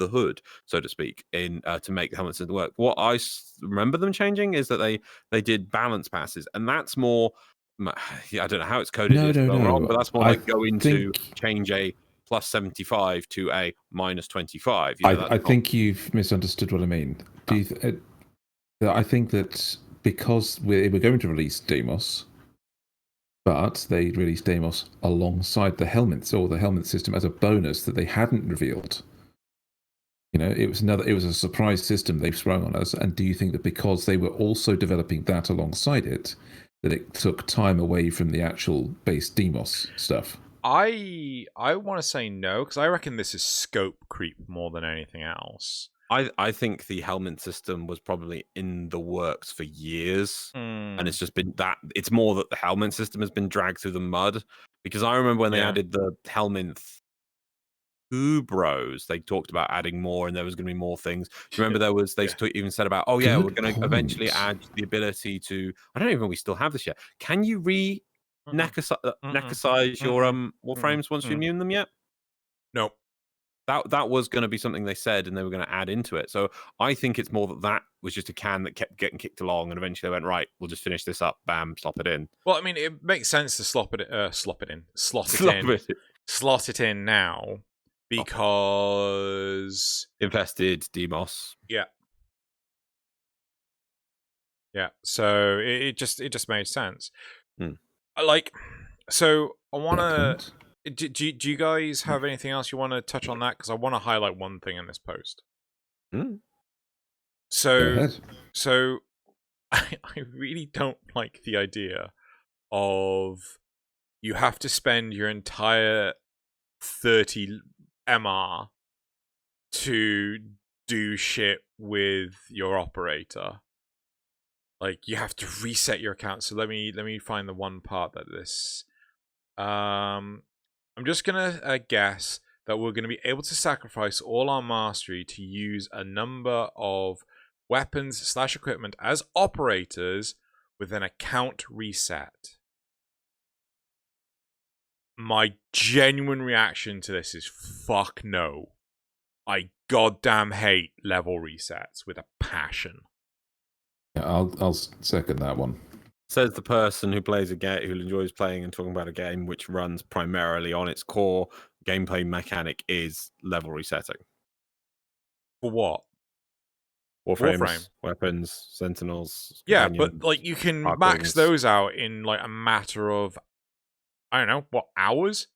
hood, so to speak, in to make the Helminth system work. What I remember them changing is that they did balance passes, and that's more. I don't know how it's coded. Wrong, but that's more like to change a plus 75 to a minus 25. I think you've misunderstood what I mean. I think that because we're going to release Deimos, but they released Deimos alongside the Helminth, or the Helminth system as a bonus that they hadn't revealed. It was a surprise system they've sprung on us. And do you think that because they were also developing that alongside it, that it took time away from the actual base Deimos stuff? I want to say no, because I reckon this is scope creep more than anything else. I think the Helminth system was probably in the works for years, and it's just been that it's more that the Helminth system has been dragged through the mud. Because I remember when they added the Helminth Bros, they talked about adding more, and there was going to be more things. Remember, they even said about, we're going to eventually add the ability to. I don't even know if we still have this yet. Can you necrosize your warframes once you immune them yet? No. That was going to be something they said, and they were going to add into it. So I think it's more that was just a can that kept getting kicked along, and eventually they went, right, we'll just finish this up. Bam, slot it in. Well, I mean, it makes sense to slot it in now because Infested Demos. Yeah. So it just made sense. So I want to. Do you guys have anything else you want to touch on that? Because I want to highlight one thing in this post. So I really don't like the idea of you have to spend your entire 30 MR to do shit with your operator. Like, you have to reset your account. So let me find the one part that this. I'm just gonna guess that we're gonna be able to sacrifice all our mastery to use a number of weapons / equipment as operators with an account reset. My genuine reaction to this is fuck no. I goddamn hate level resets with a passion. Yeah, I'll second that one. Says the person who plays a game, who enjoys playing and talking about a game which runs primarily on its core gameplay mechanic is level resetting. For what? Warframes, weapons, sentinels. Yeah, but like you can max those out in like a matter of, I don't know, what, hours?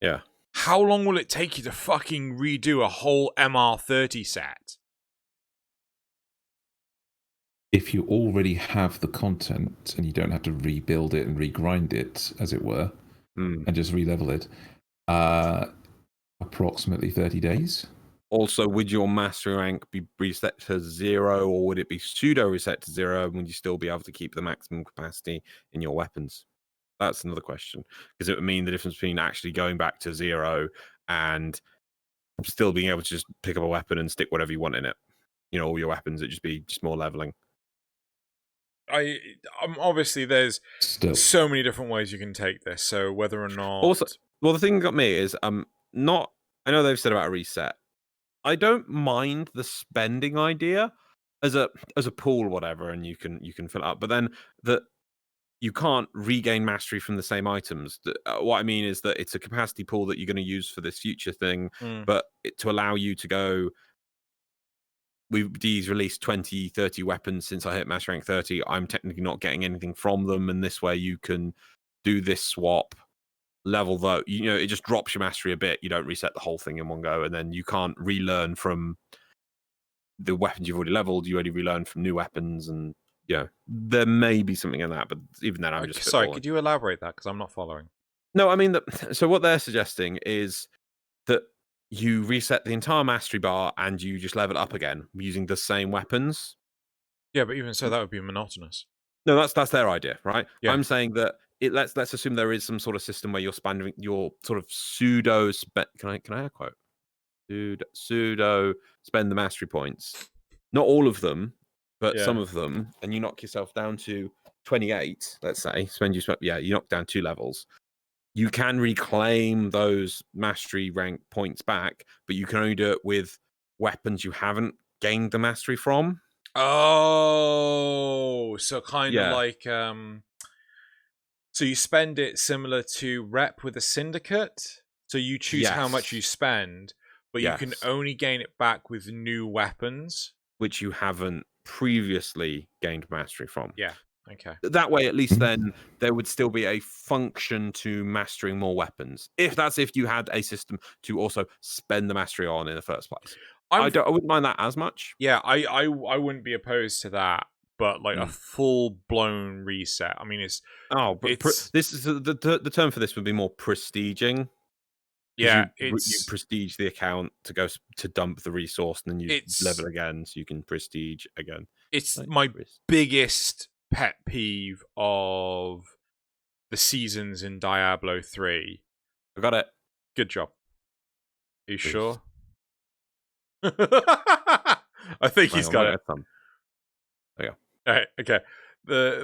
Yeah. How long will it take you to fucking redo a whole MR30 set? If you already have the content and you don't have to rebuild it and regrind it, as it were, and just re-level it, approximately 30 days. Also, would your mastery rank be reset to 0, or would it be pseudo reset to 0? And would you still be able to keep the maximum capacity in your weapons? That's another question, because it would mean the difference between actually going back to 0 and still being able to just pick up a weapon and stick whatever you want in it. You know, all your weapons, it'd just be more leveling. Obviously there's so many different ways you can take this. So whether or not, also, well, the thing that got me is not. I know they've said about a reset. I don't mind the spending idea as a pool, or whatever, and you can fill it up. But then that you can't regain mastery from the same items. What I mean is that it's a capacity pool that you're going to use for this future thing, but to allow you to go. These released 20, 30 weapons since I hit master rank 30. I'm technically not getting anything from them, and this way you can do this swap level, though. You know, it just drops your mastery a bit. You don't reset the whole thing in one go, and then you can't relearn from the weapons you've already leveled. You only relearn from new weapons, and there may be something in that, but even then, I'm just sorry. Could you elaborate that, because I'm not following? No, I mean so what they're suggesting is that you reset the entire mastery bar and you just level it up again using the same weapons. Yeah, but even so, that would be monotonous. No, that's their idea, right? Yeah. I'm saying that let's assume there is some sort of system where you're spending your sort of pseudo. Can I add a quote? Pseudo spend the mastery points. Not all of them, but some of them, and you knock yourself down to 28. Let's say you knock down 2 levels. You can reclaim those mastery rank points back, but you can only do it with weapons you haven't gained the mastery from. Oh, so kind of like so you spend it similar to rep with a syndicate. So you choose how much you spend, but you can only gain it back with new weapons, which you haven't previously gained mastery from. Yeah. Okay. That way, at least then, there would still be a function to mastering more weapons. If you had a system to also spend the mastery on in the first place. I wouldn't mind that as much. Yeah, I wouldn't be opposed to that, but like a full-blown reset. I mean, this is the term for this would be more prestiging. Yeah, you prestige the account to go to dump the resource, and then you level again, so you can prestige again. It's my biggest pet peeve of the seasons in Diablo 3. I got it. Good job. Are you sure? I think he's got it. There you go. All right, okay.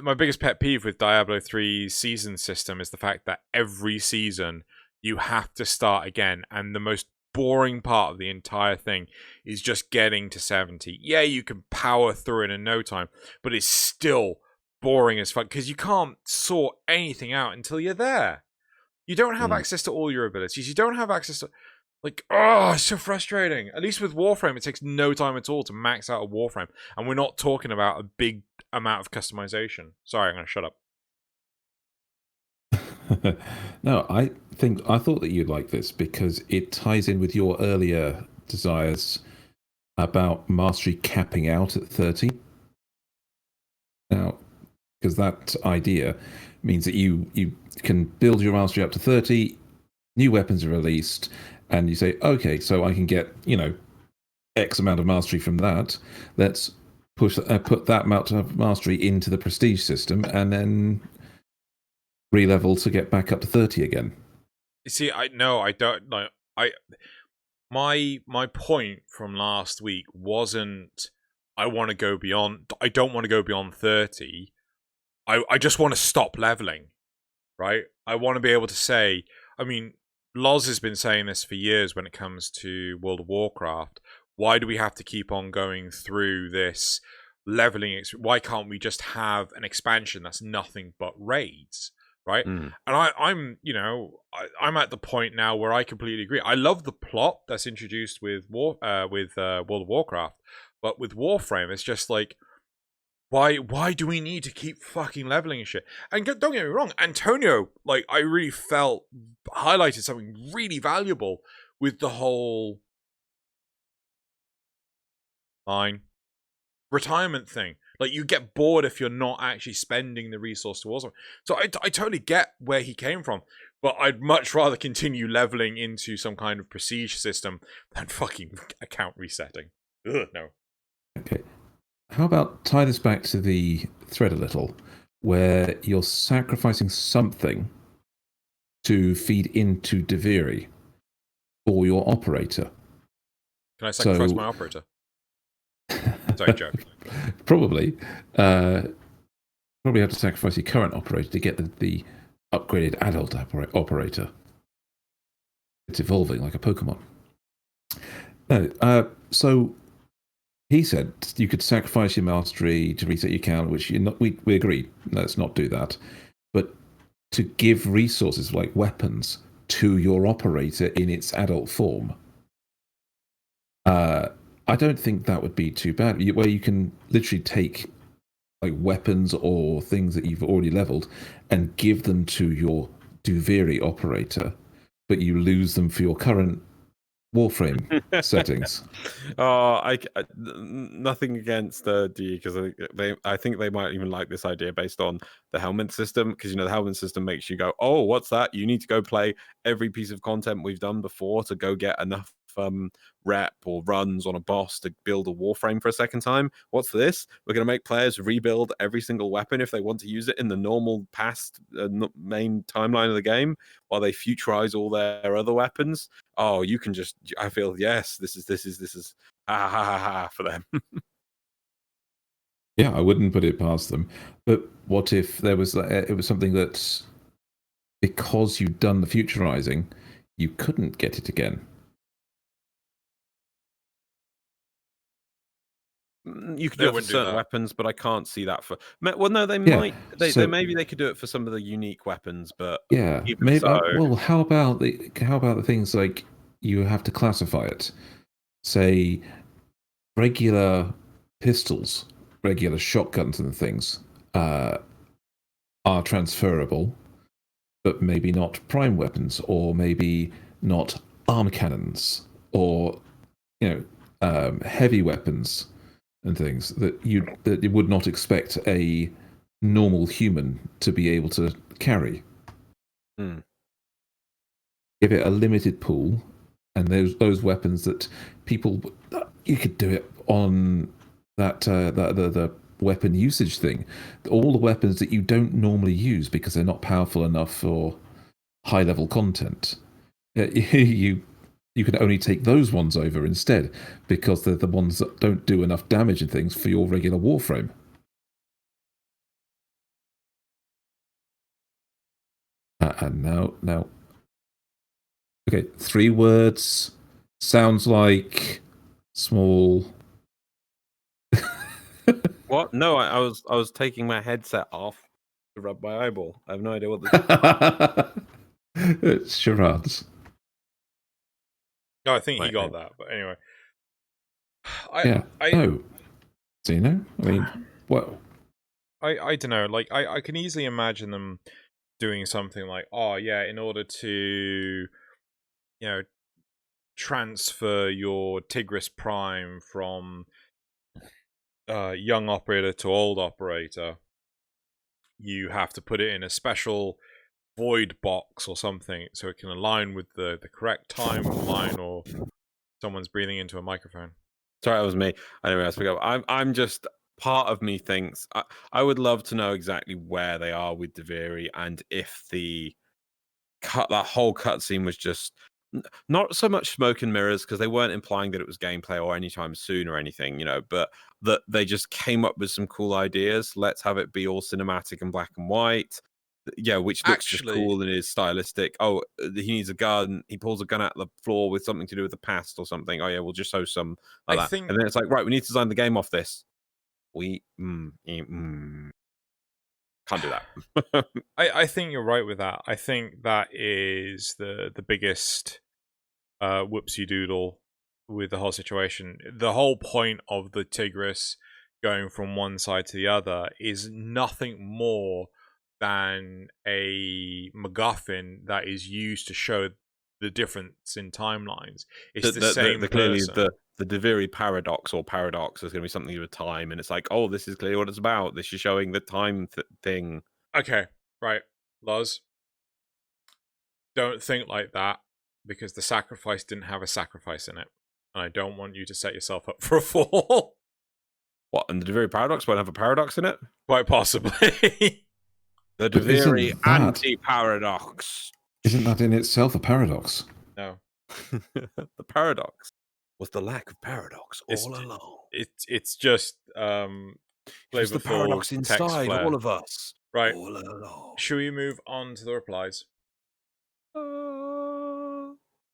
My biggest pet peeve with Diablo 3's season system is the fact that every season you have to start again, and the most boring part of the entire thing is just getting to 70. Yeah, you can power through it in no time, but it's still boring as fuck because you can't sort anything out until you're there. You don't have access to all your abilities. You don't have access to... Like, oh, it's so frustrating. At least with Warframe, it takes no time at all to max out a Warframe. And we're not talking about a big amount of customization. Sorry, I'm going to shut up. No, I thought that you'd like this because it ties in with your earlier desires about mastery capping out at 30. Now, because that idea means that you can build your mastery up to 30, new weapons are released, and you say, okay, so I can get, X amount of mastery from that. Let's put that amount of mastery into the prestige system, and then re-level to get back up to 30 again. You see, I don't know. My point from last week wasn't I don't want to go beyond 30. I just want to stop leveling, right? I want to be able to say, I mean, Loz has been saying this for years when it comes to World of Warcraft. Why do we have to keep on going through this leveling? Why can't we just have an expansion that's nothing but raids, right? And I'm at the point now where I completely agree. I love the plot that's introduced with World of Warcraft, but with Warframe, it's just like, why do we need to keep fucking leveling and shit? And don't get me wrong, Antonio, I really felt highlighted something really valuable with the whole retirement thing. You get bored if you're not actually spending the resource towards them. So I totally get where he came from, but I'd much rather continue leveling into some kind of prestige system than fucking account resetting. Ugh, no. Okay. How about tie this back to the thread a little, where you're sacrificing something to feed into Deviri for your operator? Can I sacrifice my operator? Sorry, joke. Probably have to sacrifice your current operator to get the upgraded adult operator. It's evolving like a Pokemon. No, so he said you could sacrifice your mastery to reset your count, which we agreed. Let's not do that. But to give resources like weapons to your operator in its adult form, I don't think that would be too bad. Where you can literally take weapons or things that you've already leveled and give them to your Duviri operator, but you lose them for your current Warframe settings. Oh, nothing against D, because I think they might even like this idea based on the helmet system, because the helmet system makes you go, oh, what's that? You need to go play every piece of content we've done before to go get enough rep or runs on a boss to build a Warframe for a second time. What's this? We're going to make players rebuild every single weapon if they want to use it in the normal past main timeline of the game, while they futurize all their other weapons. Oh, you can just, I feel, yes, this is ha ha ha ha for them. Yeah, I wouldn't put it past them. But what if there was it was something that, because you'd done the futurizing, you couldn't get it again? You could do it for certain weapons, but I can't see that for. Well, no, they might. Maybe they could do it for some of the unique weapons, but yeah, maybe. Well, how about the things like you have to classify it? Say, regular pistols, regular shotguns, and things are transferable, but maybe not prime weapons, or maybe not arm cannons, or heavy weapons and things that you would not expect a normal human to be able to carry. Give it a limited pool, and those weapons that people, you could do it on that the weapon usage thing. All the weapons that you don't normally use because they're not powerful enough for high level content. You can only take those ones over instead, because they're the ones that don't do enough damage and things for your regular Warframe. And now, okay, 3 words sounds like small. What? No, I was taking my headset off to rub my eyeball. I have no idea what this. It's charades. No, I think he Wait, got wait. that. But anyway, Yeah. No. Xeno? I mean, well, I don't know. Like, I can easily imagine them doing something like, oh yeah, in order to, transfer your Tigris Prime from young operator to old operator, you have to put it in a special void box or something so it can align with the correct time line, or someone's breathing into a microphone. Sorry, that was me. I didn't realize. I'm just, part of me thinks I would love to know exactly where they are with Deviri, and if that whole cutscene was just not so much smoke and mirrors, because they weren't implying that it was gameplay or anytime soon or anything, but that they just came up with some cool ideas. Let's have it be all cinematic and black and white. Yeah, which looks just cool and is stylistic. Oh, he needs a gun. He pulls a gun out of the floor with something to do with the past or something. Oh yeah, we'll just show some like that. And then it's like, right, we need to design the game off this. We can't do that. I think you're right with that. I think that is the biggest whoopsie doodle with the whole situation. The whole point of the Tigris going from one side to the other is nothing more than a MacGuffin that is used to show the difference in timelines. It's the same clearly person. The Deviri paradox or paradox is going to be something to do with time, and it's like, oh, this is clearly what it's about. This is showing the time thing. Okay, right, Loz. Don't think like that, because the sacrifice didn't have a sacrifice in it, and I don't want you to set yourself up for a fall. What? And the Deviri paradox won't have a paradox in it? Quite possibly. The Deviri anti-paradox. Isn't that in itself a paradox? No. The paradox was the lack of paradox all along. It's just It's the paradox inside all of us. Right. All along. Should we move on to the replies?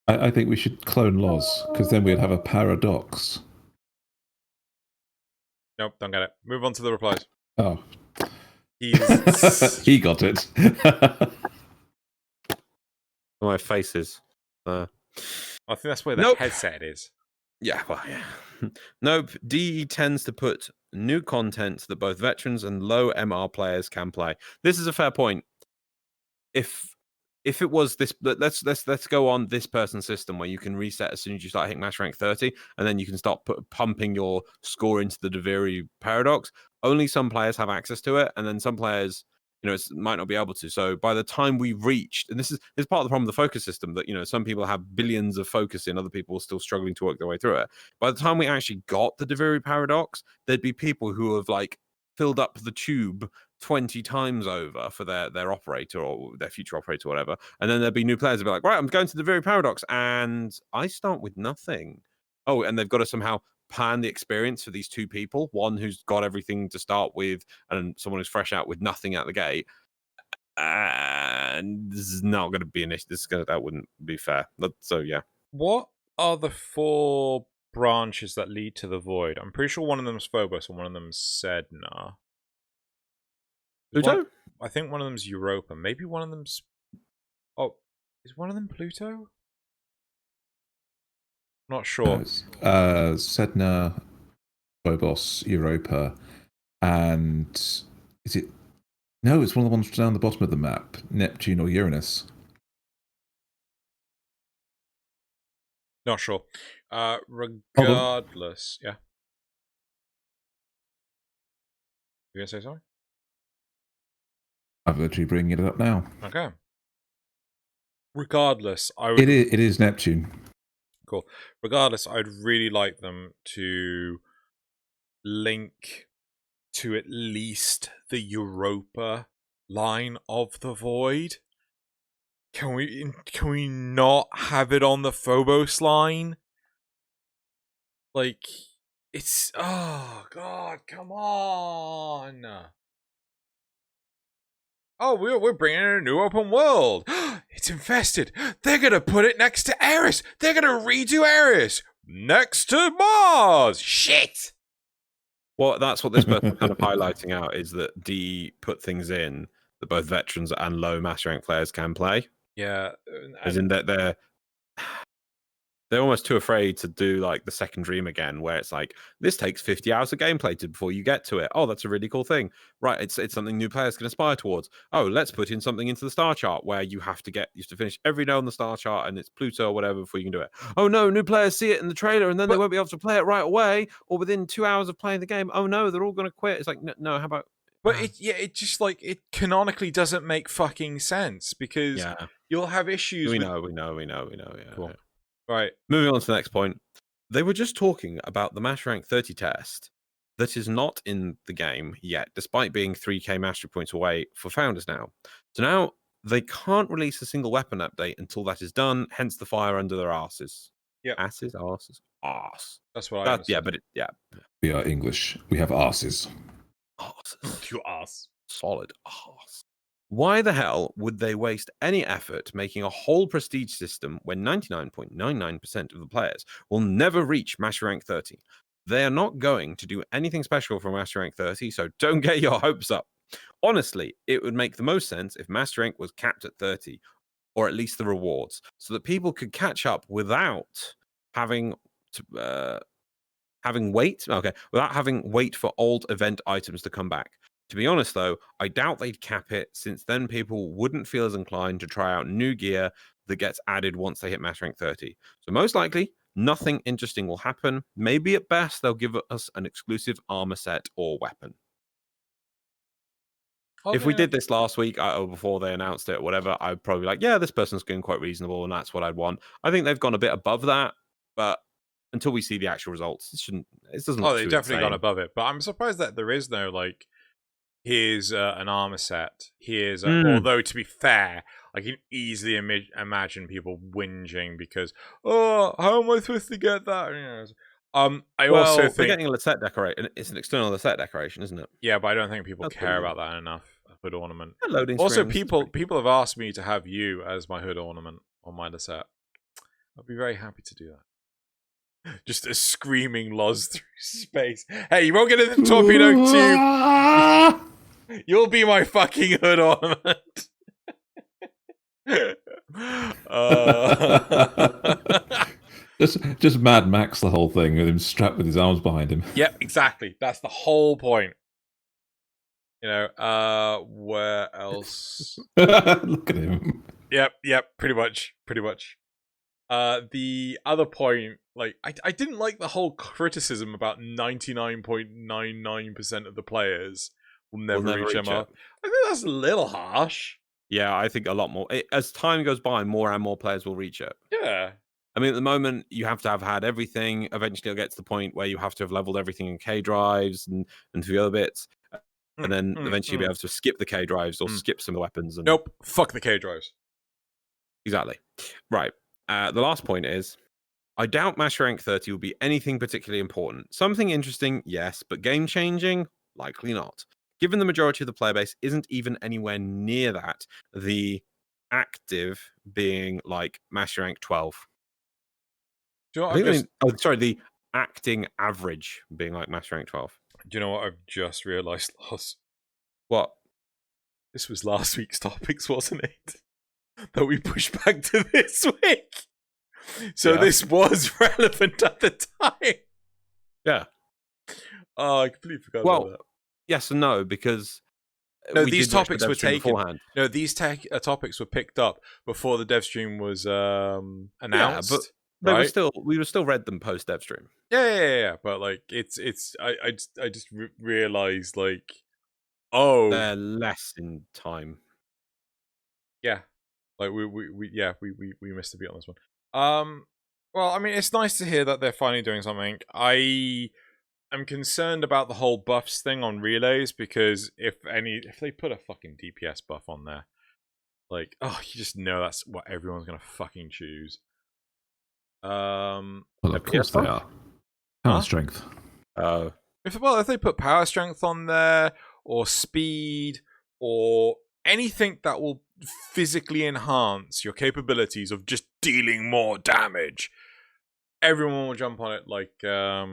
I think we should clone Loz, because then we'd have a paradox. Nope, don't get it. Move on to the replies. Oh. He's... He got it. My faces. I think that's where the headset is. Yeah, well, yeah. Nope. DE tends to put new content that both veterans and low MR players can play. This is a fair point. If it was this, let's go on this person's system where you can reset as soon as you start hitting match rank 30, and then you can start pumping your score into the Deviri paradox. Only some players have access to it, and then some players, might not be able to. So by the time we reached, and this is part of the problem of the focus system, that some people have billions of focus in, other people are still struggling to work their way through it. By the time we actually got the Deviri paradox, there'd be people who have filled up the tube 20 times over for their operator or their future operator or whatever, and then there'd be new players who'd be like, right, I'm going to the Deviri paradox, and I start with nothing. Oh, and they've got to somehow plan the experience for these two people, one who's got everything to start with and someone who's fresh out with nothing out the gate. And this is not going to be an issue. That wouldn't be fair. So yeah. What are the 4 branches that lead to the void? I'm pretty sure one of them's Phobos and one of them's Sedna. Pluto? I think one of them's Europa. Maybe one of them's... Oh, is one of them Pluto? Not sure. Sedna, Phobos, Europa, and is it? No, it's one of the ones down the bottom of the map, Neptune or Uranus. Not sure. Regardless, yeah. You gonna say something? I'm literally bringing it up now. Okay. Regardless, It is Neptune. Cool. Regardless, I'd really like them to link to at least the Europa line of the void. Can we not have it on the Phobos line? It's... Oh, God, come on! Oh, we're bringing in a new open world! it's infested. They're going to put it next to Eris. They're going to redo Eris next to Mars. Shit. Well, that's what this person's kind of highlighting out, is that D put things in that both veterans and low master rank players can play. Yeah. As in that they're almost too afraid to do like the second dream again, where it's like, this takes 50 hours of gameplay before you get to it. Oh, that's a really cool thing. Right, it's something new players can aspire towards. Oh, let's put in something into the star chart where you have to finish every node on the star chart and it's Pluto or whatever before you can do it. Oh no, new players see it in the trailer and then they won't be able to play it right away or within 2 hours of playing the game. Oh no, they're all going to quit. It's like, no, how about... But it just like, it canonically doesn't make fucking sense because you'll have issues. We know. Yeah. Cool. Right. Moving on to the next point. They were just talking about the Master Rank 30 test that is not in the game yet, despite being 3k mastery points away for founders now. So now they can't release a single weapon update until that is done, hence the fire under their asses. Yeah. Asses? Arse. That's what I Yeah, but We are English. We have arses. Arses. You ass. Solid arse. Why the hell would they waste any effort making a whole prestige system when 99.99% of the players will never reach Master Rank 30? They are not going to do anything special for Master Rank 30, so don't get your hopes up. Honestly, it would make the most sense if Master Rank was capped at 30, or at least the rewards, so that people could catch up without having wait for old event items to come back. To be honest, though, I doubt they'd cap it, since then people wouldn't feel as inclined to try out new gear that gets added once they hit Master Rank 30. So most likely, nothing interesting will happen. Maybe at best, they'll give us an exclusive armor set or weapon. Okay. If we did this last week or before they announced it or whatever, I'd probably be like, yeah, this person's going quite reasonable and that's what I'd want. I think they've gone a bit above that, but until we see the actual results, it doesn't look they've too definitely insane. gone above it. But I'm surprised that there is no, like, here's an armor set. Here's although to be fair, I can easily imagine people whinging because, oh, how am I supposed to get that? I also think we're getting a Lisette decoration. It's an external Lisette decoration, isn't it? Yeah, but I don't think people That's care cool. about that enough. A hood ornament. Loading Also, screens. people have asked me to have you as my hood ornament on my Lisette. I'd be very happy to do that. Just a screaming Loz through space. Hey, you won't get in the torpedo tube. You'll be my fucking hood ornament. Just Mad Max the whole thing with him strapped with his arms behind him. Yep, exactly. That's the whole point. You know, where else? Look at him. Yep, pretty much. The other point, like, I didn't like the whole criticism about 99.99% of the players will never reach MR. I think that's a little harsh. Yeah, I think a lot more. As time goes by, more and more players will reach it. Yeah. I mean, at the moment, you have to have had everything. Eventually, it'll get to the point where you have to have leveled everything in K drives and a few other bits. And then eventually be able to skip the K drives or skip some of the weapons. And... Nope. Fuck the K drives. Exactly. Right. The last point is, I doubt Master Rank 30 will be anything particularly important. Something interesting, yes, but game-changing? Likely not. Given the majority of the player base isn't even anywhere near that, the active being like Master Rank 12. Do you know what the acting average being like Master Rank 12. Do you know what I've just realised, Loz? What? This was last week's topics, wasn't it? That we pushed back to this week. So this was relevant at the time. Yeah. Oh, I completely forgot about that. Yes and no, because these topics were taken beforehand. No, these topics were picked up before the dev stream was announced. Yeah, but we were still read them post dev stream. Yeah. But like, I just realized, like, oh, they're less in time. Yeah, like we missed a beat on this one. Well, I mean, it's nice to hear that they're finally doing something. I am concerned about the whole buffs thing on relays, because if they put a fucking DPS buff on there, like, oh, you just know that's what everyone's gonna fucking choose. Well, of course they are. Power strength. If they put power strength on there, or speed, or anything that will physically enhance your capabilities of just dealing more damage, everyone will jump on it like a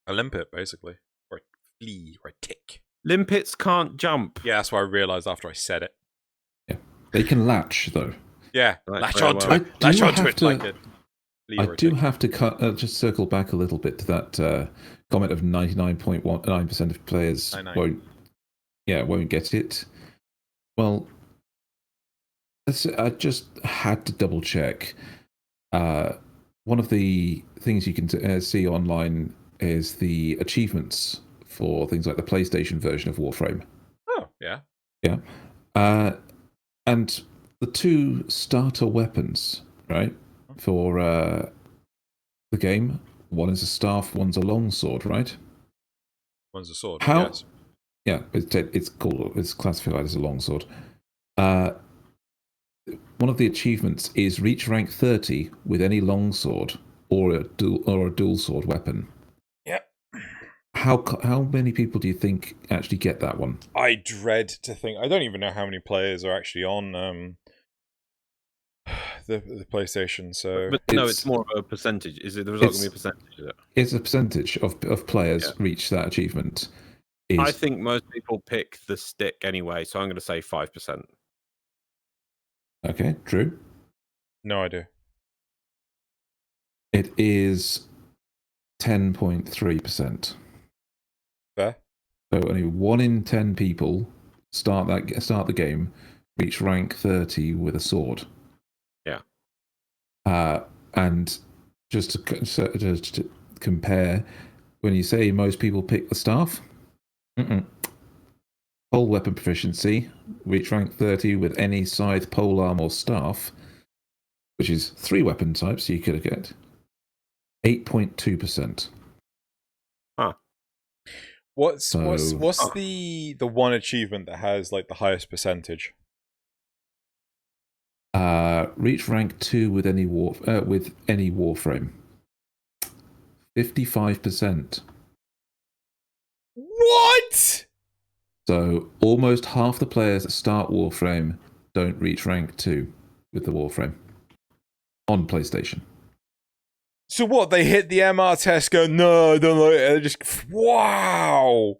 limpet, basically, or a flea, or a tick. Limpets can't jump. Yeah, that's what I realised after I said it. Yeah, they can latch though. Yeah, Right, latch very onto well. it. Latch onto it like a flea I or a do tick. have to just circle back a little bit to that comment of 99.19% of players 99. won't get it. Well, I just had to double check. One of the things you can see online is the achievements for things like the PlayStation version of Warframe. Oh, yeah. Yeah. And the two starter weapons, right, for the game, one is a staff, one's a longsword, right? One's a sword. How? Yes. Yeah, it's classified as a longsword. One of the achievements is reach rank 30 with any longsword or a dual sword weapon. Yep. How many people do you think actually get that one? I dread to think. I don't even know how many players are actually on the PlayStation. So, But no, it's more of a percentage. Is it the result going to be a percentage? Is it? It's a percentage of players reach that achievement. I think most people pick the stick anyway, so I'm going to say 5%. Okay, Drew? no idea. It is 10.3%. Fair. So only 1 in 10 people start the game, reach rank 30 with a sword. Yeah. And just to compare, when you say most people pick the staff, pole weapon proficiency, reach rank 30 with any scythe, polearm, or staff, which is 3 weapon types you could get, 8.2%. What's the one achievement that has like the highest percentage? Reach rank 2 with any warframe. 55%. What? So almost half the players that start Warframe don't reach rank 2 with the Warframe on PlayStation. So what? They hit the MR test, go no, I don't like it. Just wow.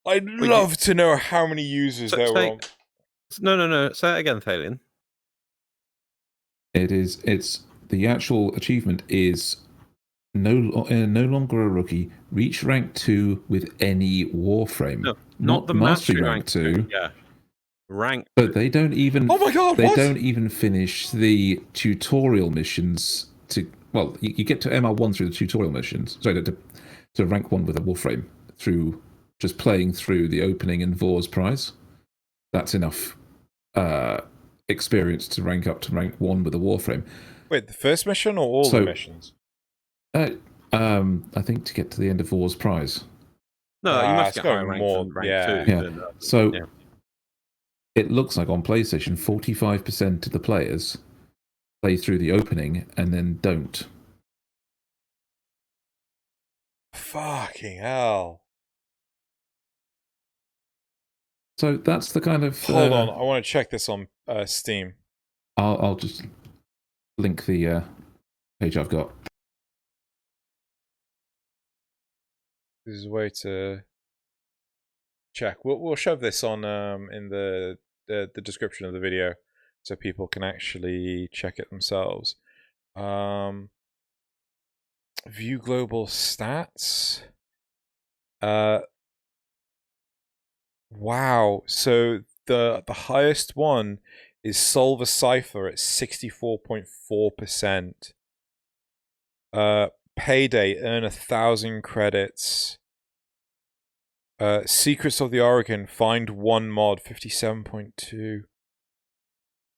I'd love to know how many users there were on. No. Say it again, Thaylien. It's the actual achievement is no longer a rookie. Reach rank 2 with any Warframe. No, not the mastery rank 2. Yeah, rank. But they don't even. Oh my god! They what? don't even finish the tutorial missions. You get to MR1 through the tutorial missions. So to rank 1 with a Warframe through just playing through the opening and Vor's prize. That's enough experience to rank up to rank 1 with a Warframe. Wait, the first mission or all the missions? I think to get to the end of Vor's prize. No, you must get higher going rank more. than rank Yeah. 2. Yeah. Than, So it looks like on PlayStation, 45% of the players play through the opening and then don't. Fucking hell. So that's the kind of. Hold on, I want to check this on Steam. I'll just link the page I've got. This is a way to check. We'll shove this on in the description of the video so people can actually check it themselves. View global stats. Wow. So the highest one is Solve a Cipher at 64.4%. Payday, earn 1,000 credits. Secrets of the Oregon, find 1 mod, 57.2.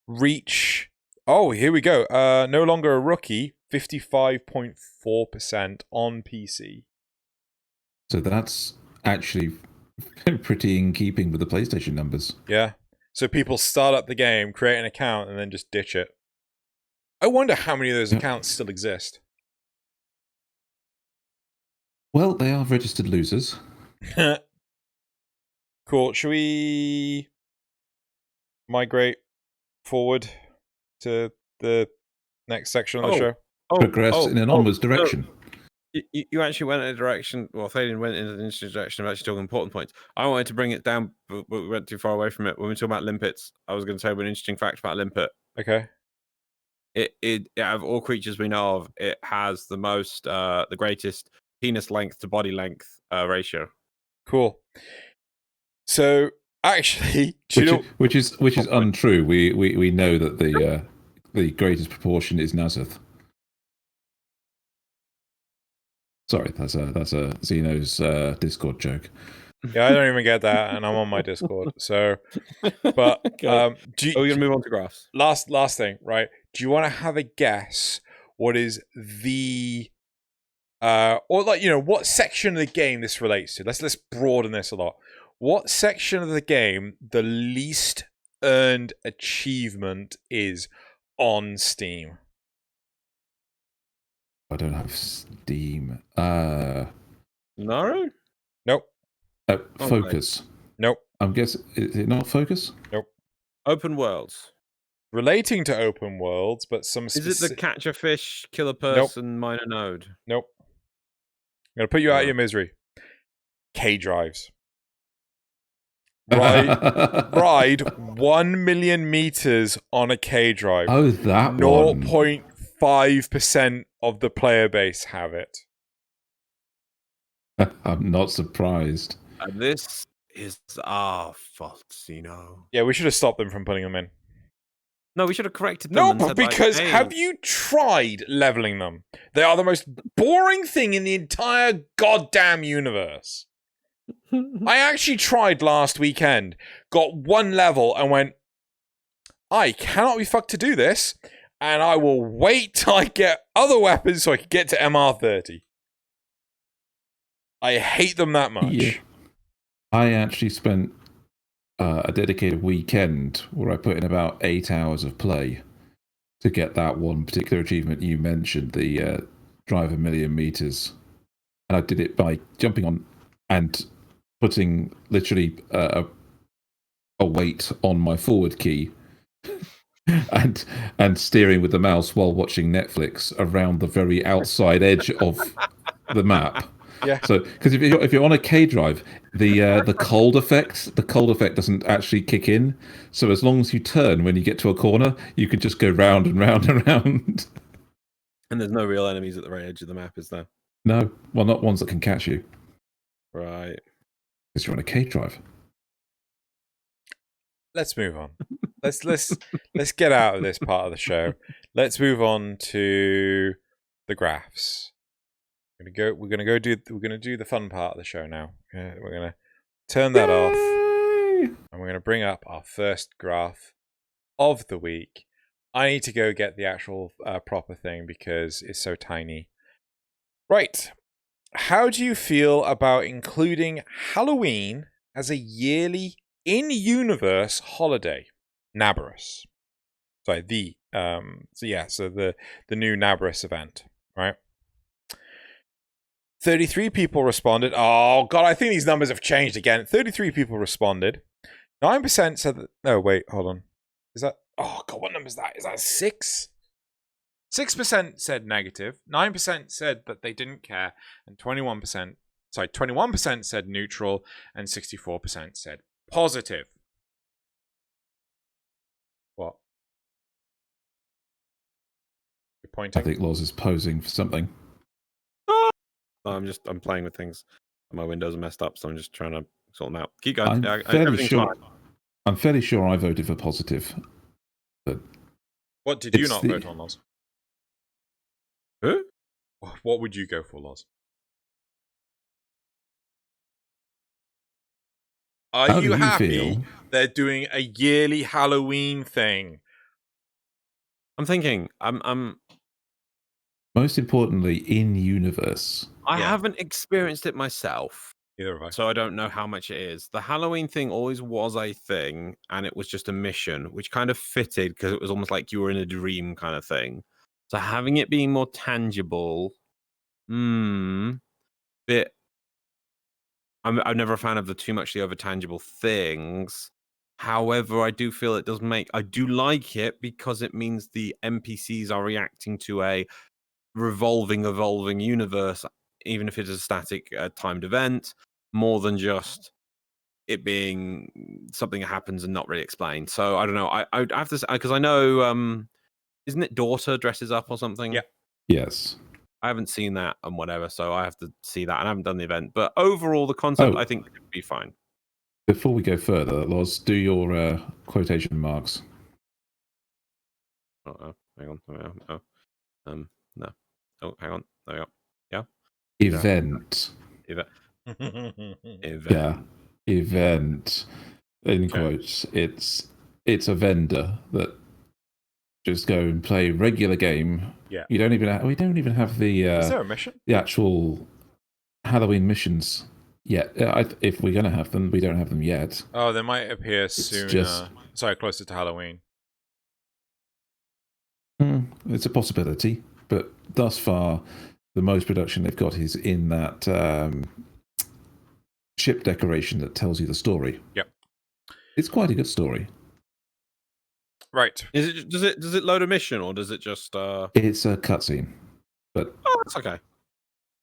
Reach. Oh, here we go. No longer a rookie, 55.4% on PC. So that's actually pretty in keeping with the PlayStation numbers. Yeah. So people start up the game, create an account, and then just ditch it. I wonder how many of those accounts still exist. Well, they are registered losers. Cool. Should we migrate forward to the next section of the show? Progress in an onwards direction. You actually went in a direction. Well, Thaylien went in an interesting direction of actually talking important points. I wanted to bring it down, but we went too far away from it. When we talk about limpets, I was going to tell you an interesting fact about limpet. Okay. It out of all creatures we know of, it has the most, the greatest penis length to body length ratio. Cool. So actually, which is untrue. We know that the greatest proportion is Nazareth. Sorry, that's a Xeno's Discord joke. Yeah, I don't even get that, and I'm on my Discord. So, but we're gonna move on to graphs. Last thing, right? Do you want to have a guess? What is the or like what section of the game this relates to? Let's broaden this a lot. What section of the game the least earned achievement is on Steam? I don't have Steam. Naru? Nope. Focus. Nope. I'm guessing, is it not Focus? Nope. Open worlds. Relating to open worlds, but some Is it the catch a fish, kill a person, mine a node? Nope. I'm gonna put you out of your misery. K drives. Ride 1 million meters on a K drive. Oh, that 0.5% of the player base have it. I'm not surprised. This is our fault, Xeno. Yeah, we should have stopped them from putting them in. No, we should have corrected them. No, and but said, because like, hey. have you tried leveling them? They are the most boring thing in the entire goddamn universe. I actually tried last weekend, got one level and went, I cannot be fucked to do this, and I will wait till I get other weapons so I can get to MR30. I hate them that much. Yeah. I actually spent a dedicated weekend where I put in about 8 hours of play to get that one particular achievement you mentioned, the drive 1 million meters. And I did it by jumping on and putting literally a weight on my forward key and steering with the mouse while watching Netflix around the very outside edge of the map. Yeah. So, because if you're on a K drive, the cold effect doesn't actually kick in. So as long as you turn when you get to a corner, you can just go round and round and round. And there's no real enemies at the right edge of the map, is there? No, well, not ones that can catch you. Right. Because you're on a K drive. Let's move on. Let's get out of this part of the show. Let's move on to the graphs. We're gonna do the fun part of the show now. We're gonna turn that off, and we're gonna bring up our first graph of the week. I need to go get the actual proper thing because it's so tiny. Right. How do you feel about including Halloween as a yearly in-universe holiday? Nabarus. Sorry, the new Nabarus event, right? 33 people responded. Oh god, I think these numbers have changed again. 33 people responded. 9% said that. No, wait, hold on. Is that? Oh god, what number is that? Is that 6? 6% said negative. 9% said that they didn't care, and 21% said neutral, and 64% said positive. What? You're pointing. I think Loz is posing for something. I'm playing with things. My windows are messed up, so I'm just trying to sort them out. Keep going. I'm fairly sure I voted for positive. But what did you not vote on, Loz? Who? What would you go for, Loz? Are you happy they're doing a yearly Halloween thing? I'm thinking. I'm most importantly, in universe. I haven't experienced it myself. Neither have I. So I don't know how much it is. The Halloween thing always was a thing, and it was just a mission, which kind of fitted because it was almost like you were in a dream kind of thing. So having it being more tangible, bit I'm never a fan of the too much the over tangible things. However, I do feel I do like it because it means the NPCs are reacting to a evolving universe, even if it is a static timed event, more than just it being something that happens and not really explained. So I don't know. I have to say, because I know, isn't it daughter dresses up or something? Yeah. Yes. I haven't seen that and whatever, so I have to see that. And I haven't done the event, but overall, the concept I think could be fine. Before we go further, Loz, do your quotation marks. Hang on. No. Oh, hang on. There we go. Yeah. Event. Event. Yeah. Event. In quotes. It's a vendor that just go and play regular game. Yeah. We don't even have the Is there a mission? The actual Halloween missions yet. If we're going to have them, we don't have them yet. Oh, they might appear sooner. Sorry, closer to Halloween. It's a possibility, but thus far, the most production they've got is in that ship decoration that tells you the story. Yep. It's quite a good story. Right. Does it load a mission or does it just It's a cutscene. But it's okay.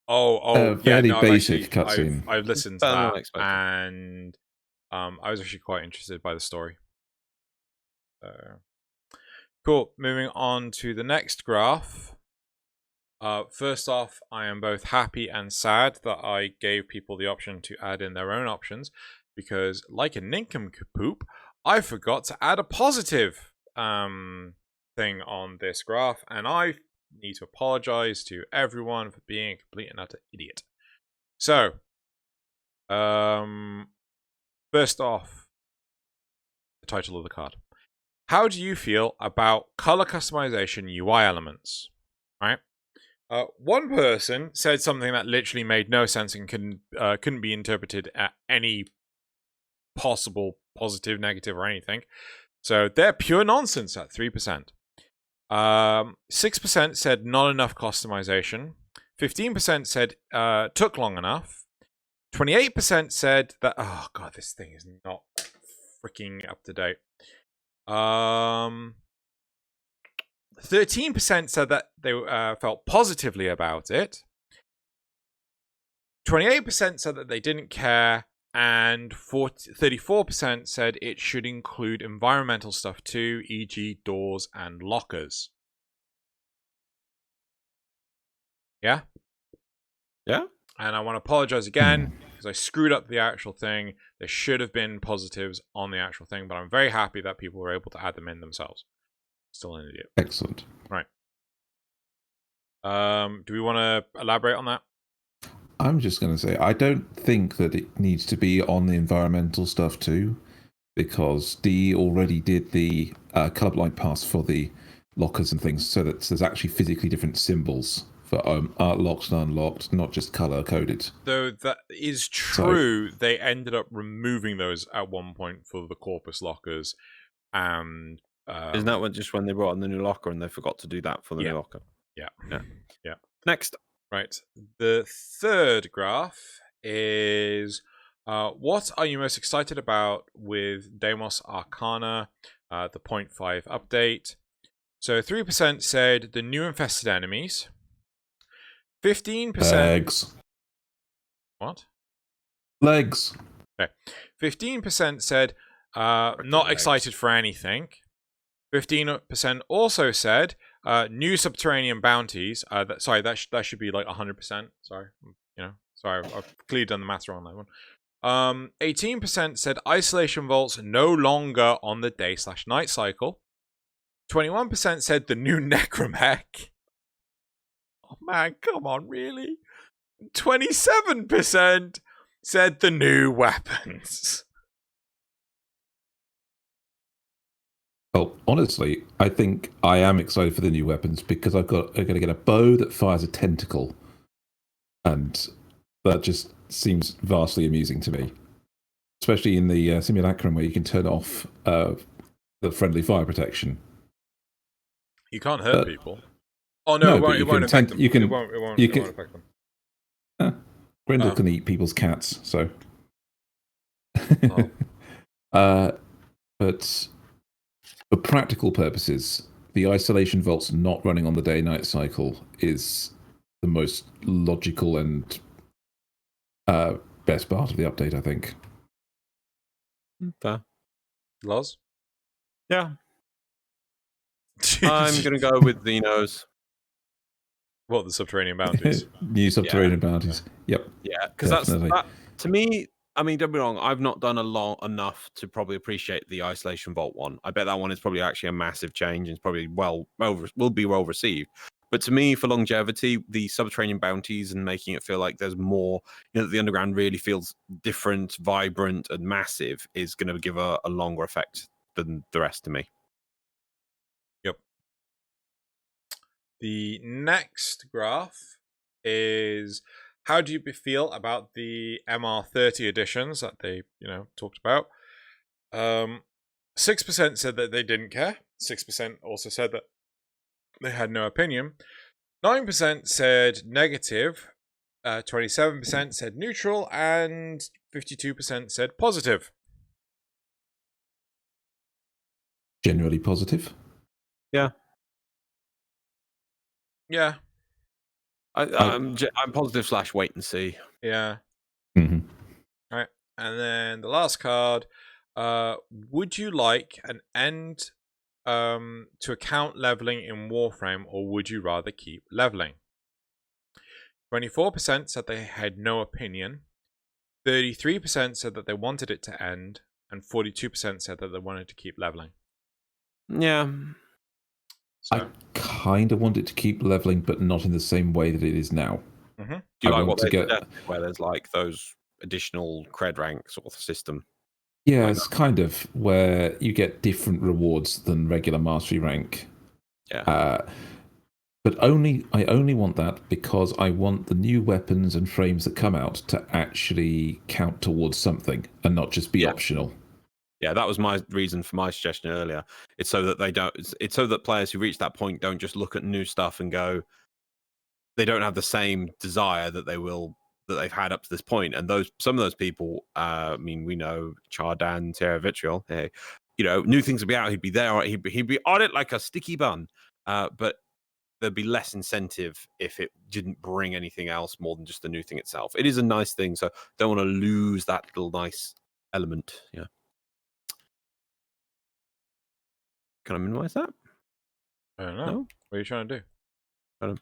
Fairly basic cutscene. I've listened to that, and I was actually quite interested by the story. Cool. Moving on to the next graph. First off, I am both happy and sad that I gave people the option to add in their own options, because like a nincompoop, I forgot to add a positive thing on this graph, and I need to apologize to everyone for being a complete and utter idiot. So, first off, the title of the card. How do you feel about color customization UI elements? Right? One person said something that literally made no sense and couldn't be interpreted at any possible positive, negative, or anything. So they're pure nonsense at 3%. 6% said not enough customization. 15% said took long enough. 28% said that, oh god, this thing is not freaking up to date. 13% said that they felt positively about it. 28% said that they didn't care. And 34% said it should include environmental stuff too, e.g. doors and lockers. Yeah? Yeah? And I want to apologize again, because I screwed up the actual thing. There should have been positives on the actual thing, but I'm very happy that people were able to add them in themselves. Still an idiot. Excellent. Right. Do we want to elaborate on that? I'm just going to say, I don't think that it needs to be on the environmental stuff too, because D already did the colorblind pass for the lockers and things, so that there's actually physically different symbols for locked and unlocked, not just color coded. Though that is true, they ended up removing those at one point for the corpus lockers, and isn't that just when they brought on the new locker and they forgot to do that for the new locker? Yeah. Next. Right. The third graph is what are you most excited about with Deimos Arcana, the 0.5 update? So 3% said the new infested enemies. 15%. Legs. What? Legs. Okay. 15% said not excited for anything. 15% also said new subterranean bounties. That should be like 100%. Sorry, I've clearly done the maths wrong on that one. 18% said isolation vaults no longer on the day/night cycle. 21% said the new necromech. Oh man, come on, really? 27% said the new weapons. Well, honestly, I think I am excited for the new weapons because I'm going to get a bow that fires a tentacle, and that just seems vastly amusing to me, especially in the simulacrum where you can turn off the friendly fire protection. You can't hurt people. Oh no, it won't affect them. You can affect them. Grendel can eat people's cats, so But for practical purposes, the isolation vaults not running on the day-night cycle is the most logical and best part of the update, I think. Fair. Loz? Yeah. I'm going to go with Xeno's. What, the subterranean bounties? New subterranean bounties. Yep. Yeah, because that, to me, I mean, don't be wrong, I've not done enough to probably appreciate the Isolation Vault one. I bet that one is probably actually a massive change and it's probably will be well received. But to me, for longevity, the subterranean bounties and making it feel like there's more, the underground really feels different, vibrant, and massive is going to give a longer effect than the rest to me. Yep. The next graph is, how do you feel about the MR30 editions that they, talked about? 6% said that they didn't care. 6% also said that they had no opinion. 9% said negative. 27% said neutral, and 52% said positive. Generally positive. Yeah. Yeah. I'm positive / wait and see. Yeah. Mm-hmm. All right. And then the last card. Would you like an end to account leveling in Warframe, or would you rather keep leveling? 24% said they had no opinion. 33% said that they wanted it to end, and 42% said that they wanted to keep leveling. Yeah. So, I kind of want it to keep leveling, but not in the same way that it is now. Mm-hmm. Do you like what they suggested, where there's like those additional cred rank sort of system? Yeah, it's kind of where you get different rewards than regular mastery rank. Yeah. But I only want that because I want the new weapons and frames that come out to actually count towards something and not just be optional. Yeah, that was my reason for my suggestion earlier. It's so that it's so that players who reach that point don't just look at new stuff and go, they don't have the same desire that they've had up to this point. And some of those people, I mean, we know Chardan, Terra Vitriol, hey, new things would be out. He'd be there. He'd be on it like a sticky bun. But there'd be less incentive if it didn't bring anything else more than just the new thing itself. It is a nice thing, so don't want to lose that little nice element. Yeah. Can I minimize that? I don't know. No? What are you trying to do?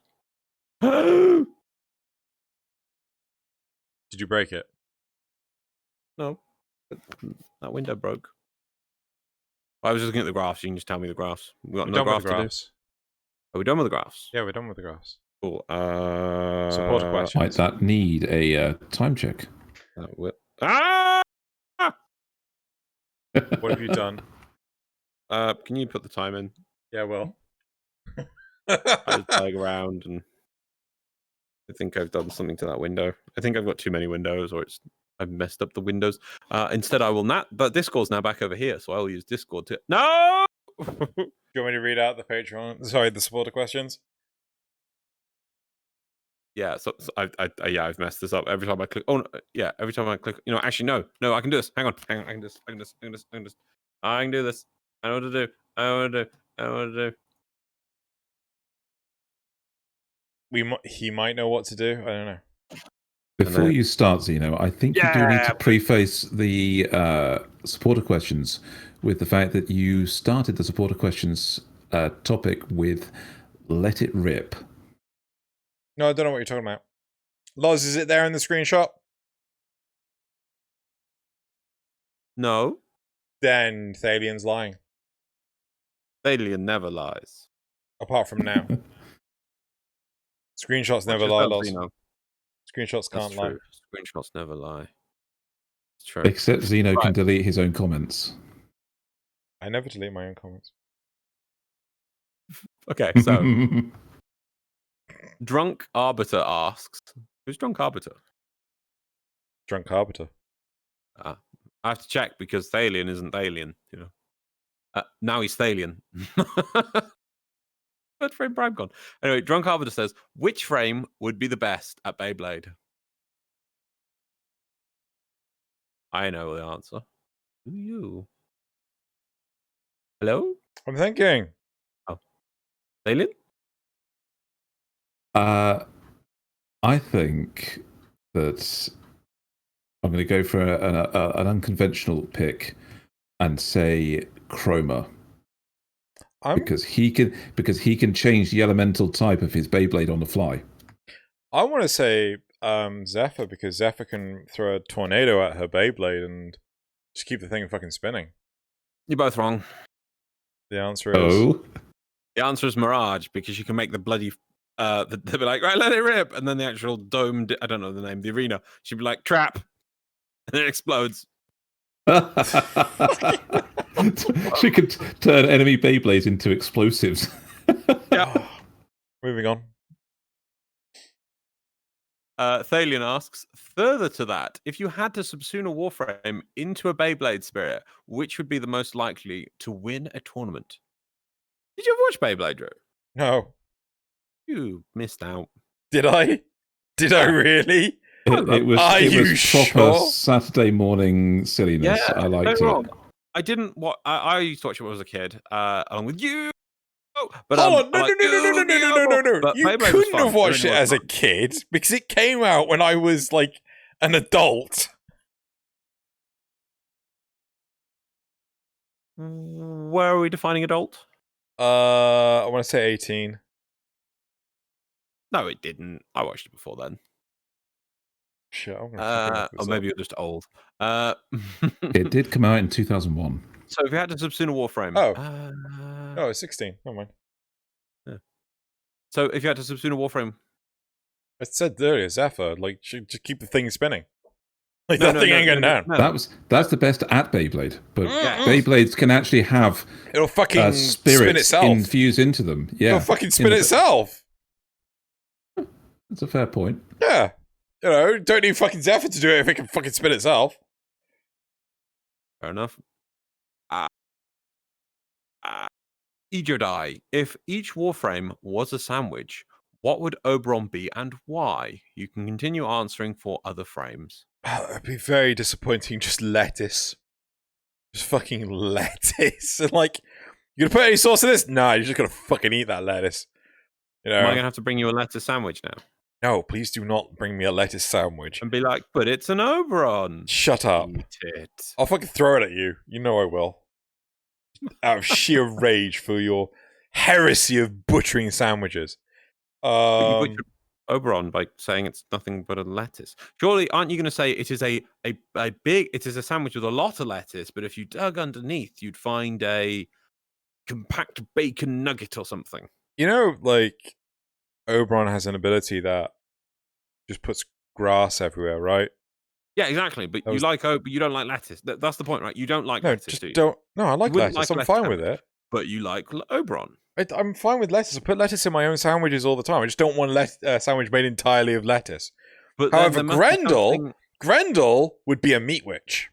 Did you break it? No. That window broke. I was just looking at the graphs. You can just tell me the graphs. We've got no graph to do. Are we done with the graphs? Yeah, we're done with the graphs. Cool. Support questions. Might that need a time check? Ah! What have you done? Can you put the time in? Yeah, well. I was playing around and I think I've done something to that window. I think I've got too many windows, or I've messed up the windows. Instead, I will not. But Discord's now back over here, so I will use Discord to. No. Do you want me to read out the Patreon? Sorry, the supporter questions. Yeah, so I've messed this up every time I click. Oh, yeah, every time I click. Actually, no, I can do this. Hang on, I can do this. I can do this. I know what to do. I know what to do. He might know what to do. I don't know. Before you start, Xeno, I think you do need to preface the supporter questions with the fact that you started the supporter questions topic with "Let it rip." No, I don't know what you're talking about. Loz, is it there in the screenshot? No. Then Thalien's lying. Thaylien never lies. Apart from now. Screenshots never lie, Loz. Screenshots can't lie. Screenshots never lie. It's true. Except Xeno can delete his own comments. I never delete my own comments. Okay, so Drunk Arbiter asks, who's Drunk Arbiter? Drunk Arbiter. I have to check because Thaylien isn't Thaylien, now he's Thaylien. But frame prime gone. Anyway, Drunk Arbiter says, which frame would be the best at Beyblade? I know the answer. Who are you? Hello? I'm thinking. Thaylien? I think that I'm going to go for an unconventional pick and say Chroma. Because he can change the elemental type of his Beyblade on the fly. I want to say Zephyr, because Zephyr can throw a tornado at her Beyblade and just keep the thing fucking spinning. You're both wrong. The answer is... The answer is Mirage, because you can make the bloody... they'll be like, right, let it rip. And then the actual dome... I don't know the name, the arena. She'd be like, trap. And then it explodes. She could turn enemy Beyblades into explosives. Yeah. Moving on. Thaylien asks, further to that, if you had to subsume a Warframe into a Beyblade spirit, which would be the most likely to win a tournament? Did you ever watch Beyblade, Drew? No. You missed out. Did I? Did I really? It was proper Saturday morning silliness. Yeah, I liked it. I didn't. I used to watch it when I was a kid, along with you. But hold on, no. You couldn't have watched it as a kid because it came out when I was like an adult. Where are we defining adult? I want to say 18. No, it didn't. I watched it before then. Shit, I'm or maybe you're just old. It did come out in 2001. So if you had to subsume a Warframe... Oh, it's 16. Never mind. Yeah. So if you had to subsume a Warframe... I said earlier, Zephyr, like, just keep the thing spinning. Like, that thing ain't going down. That's the best at Beyblade. But Beyblades can actually have... It'll fucking spirits spin itself. Infused into them. Yeah. It'll fucking spin itself. That's a fair point. Yeah. You know, don't need fucking Zephyr to do it if it can fucking spin itself. Fair enough. Ejodai, if each Warframe was a sandwich, what would Oberon be and why? You can continue answering for other frames. It'd be very disappointing, just lettuce. Just fucking lettuce. And like, you gonna put any sauce in this? Nah, you're just gonna fucking eat that lettuce. You know? Am I gonna have to bring you a lettuce sandwich now? No, please do not bring me a lettuce sandwich. And be like, but it's an Oberon. Shut up. Eat it. I'll fucking throw it at you. You know I will. Out of sheer rage for your heresy of butchering sandwiches. You butchered Oberon by saying it's nothing but a lettuce. Surely, aren't you going to say it is a sandwich with a lot of lettuce, but if you dug underneath, you'd find a compact bacon nugget or something? You know, like, Oberon has an ability that just puts grass everywhere, right? Yeah, exactly. But you don't like lettuce. That's the point, right? You don't like lettuce, do you? No, I like lettuce. I'm fine with it. But you like Oberon. I'm fine with lettuce. I put lettuce in my own sandwiches all the time. I just don't want a sandwich made entirely of lettuce. But however, Grendel would be a meat witch.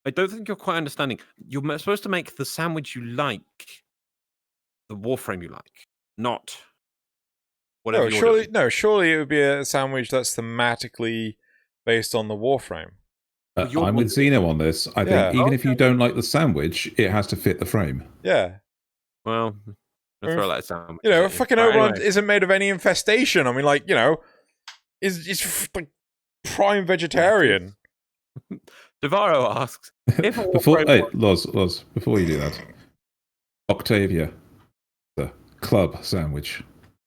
I don't think you're quite understanding. You're supposed to make the sandwich you like, the Warframe you like, not whatever. Surely it would be a sandwich that's thematically based on the Warframe. I'm with Xeno on this. I think even if you don't like the sandwich, it has to fit the frame. Yeah. Well, throw that sandwich. You know, fucking Oberon isn't made of any infestation. I mean, like, you know, is like prime vegetarian. Devaro asks if Loz, before you do that, Octavia, the club sandwich.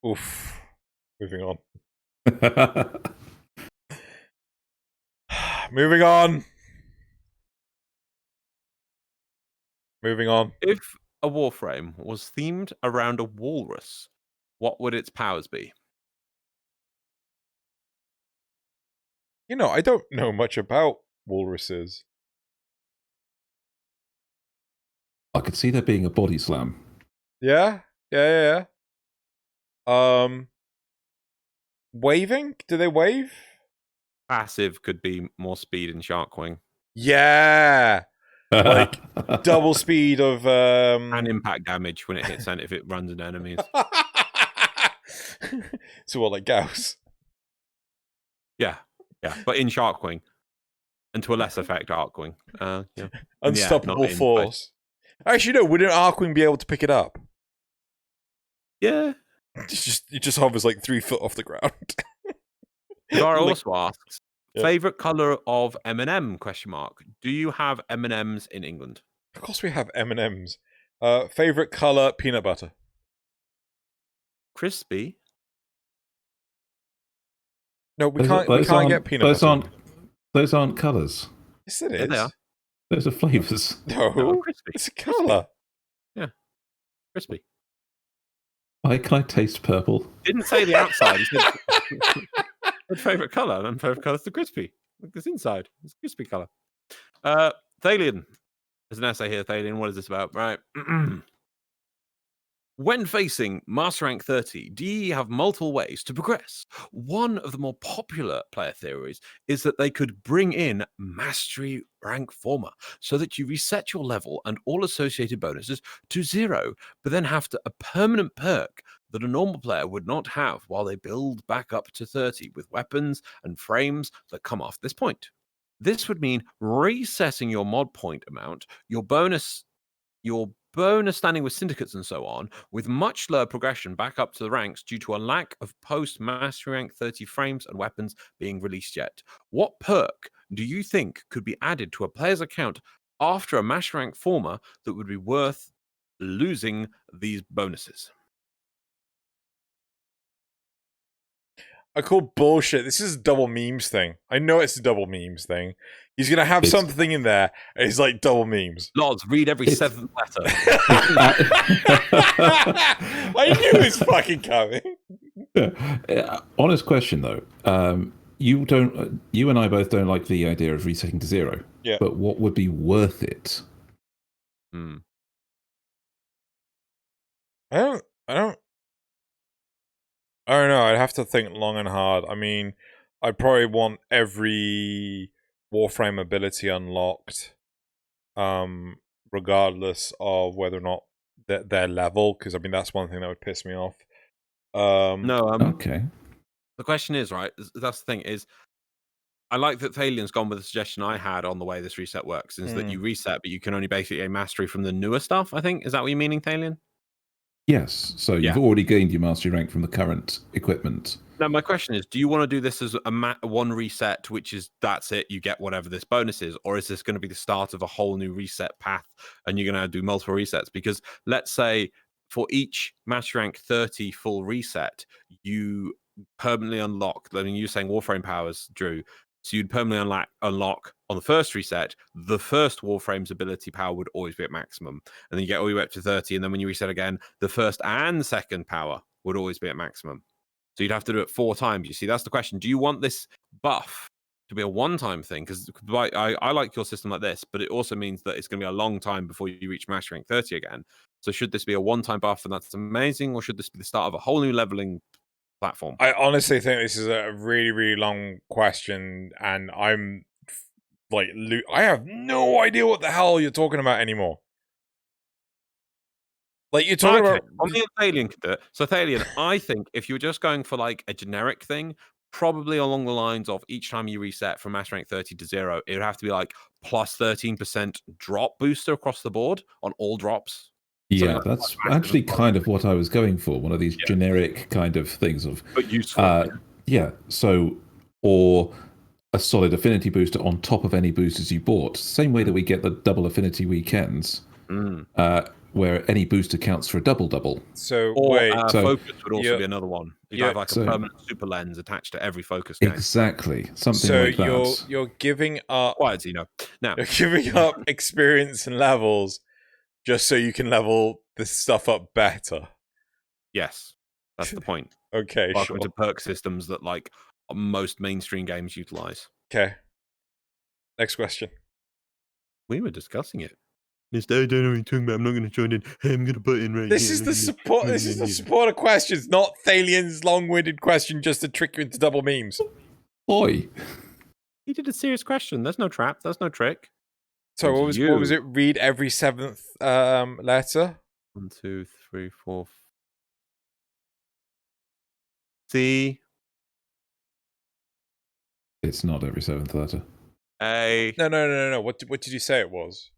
Oof. Moving on. Moving on. If a Warframe was themed around a walrus, what would its powers be? You know, I don't know much about walruses. I could see there being a body slam. Yeah. Waving? Do they wave? Passive could be more speed in Sharkwing. Yeah. Like double speed of and impact damage when it hits and if it runs into enemies. So what, like Gauss? Yeah. But in Sharkwing. And to a less effect, Arcwing. Yeah. Unstoppable not in, force. Actually, no. Wouldn't Arcwing be able to pick it up? Yeah. It just hovers like 3 foot off the ground. Zara Like- also asks, Yeah. favorite color of M&M? ? Do you have M&Ms in England? Of course, we have M&Ms. Favorite color: peanut butter. Crispy. No, we can't get peanut butter. Those aren't colours. Yes, it Yeah, is. they are. Those are flavours. No, No, crispy. it's a color. Crispy. Why can I taste purple? Didn't say the outside. He said favorite color, and favorite color is the crispy. Look, this inside. It's crispy color. Thaylien. There's an essay here, Thaylien. What is this about? Right. When facing Master Rank 30, DE have multiple ways to progress. One of the more popular player theories is that they could bring in Mastery Rank Former so that you reset your level and all associated bonuses to 0, but then have a permanent perk that a normal player would not have while they build back up to 30 with weapons and frames that come off this point. This would mean resetting your mod point amount, your bonus standing with syndicates and so on, with much slower progression back up to the ranks due to a lack of post-Mastery Rank 30 frames and weapons being released yet. What perk do you think could be added to a player's account after a Mastery Rank Former that would be worth losing these bonuses? I call bullshit. This is a double memes thing. I know it's a double memes thing. He's going to have something in there, and it's like double memes. Loz, read every 7th letter. I knew it was fucking coming. Honest question, though. You and I both don't like the idea of resetting to 0. Yeah. But what would be worth it? I don't know. I'd have to think long and hard. I mean, I'd probably want every Warframe ability unlocked, regardless of whether or not their level, because I mean that's one thing that would piss me off. Okay. The question is, right, that's the thing, is I like that Thalien's gone with the suggestion I had on the way this reset works, is that you reset, but you can only basically gain mastery from the newer stuff, I think. Is that what you're meaning, Thaylien? Yes. So you've already gained your mastery rank from the current equipment. Now, my question is, do you want to do this as one reset, which is that's it, you get whatever this bonus is, or is this going to be the start of a whole new reset path and you're going to do multiple resets? Because let's say for each Mastery Rank 30 full reset, you permanently unlock, I mean, you're saying Warframe powers, Drew, so you'd permanently unlock on the first reset, the first Warframe's ability power would always be at maximum. And then you get all the way up to 30, and then when you reset again, the first and second power would always be at maximum. So you'd have to do it 4 times. You see, that's the question. Do you want this buff to be a one-time thing? Because I like your system like this, but it also means that it's going to be a long time before you reach Mastery Rank 30 again. So should this be a one-time buff and that's amazing, or should this be the start of a whole new leveling platform? I honestly think this is a really, really long question, and I'm like, I have no idea what the hell you're talking about anymore. Like, you're talking about... Only Thaylien could do it. So, Thaylien, I think if you were just going for like a generic thing, probably along the lines of each time you reset from Master Rank 30 to 0, it would have to be like plus 13% drop booster across the board on all drops. Yeah, that's actually kind of what I was going for. One of these generic kind of things of... But useful. Yeah, so... Or a solid affinity booster on top of any boosters you bought. Same way that we get the double affinity weekends, where any booster counts for a double-double. So, focus would also be another one. You'd have like a permanent super lens attached to every focus game. Exactly, something like that. So you're giving up... Quiet, Xeno. Now, you're giving up experience and levels just so you can level this stuff up better. Yes, that's the point. Okay, Welcome to perk systems that like most mainstream games utilize. Okay. Next question. We were discussing it. Mister, I don't know what you're talking about. I'm not going to join in. Hey, I'm going to butt in right This is the support. This is the supporter questions, not Thalien's long-winded question just to trick you into double memes. Oi. He did a serious question. There's no trap. There's no trick. So what was it? Read every 7th letter. 1, 2, 3, 4. C. It's not every 7th letter. No. What did you say it was?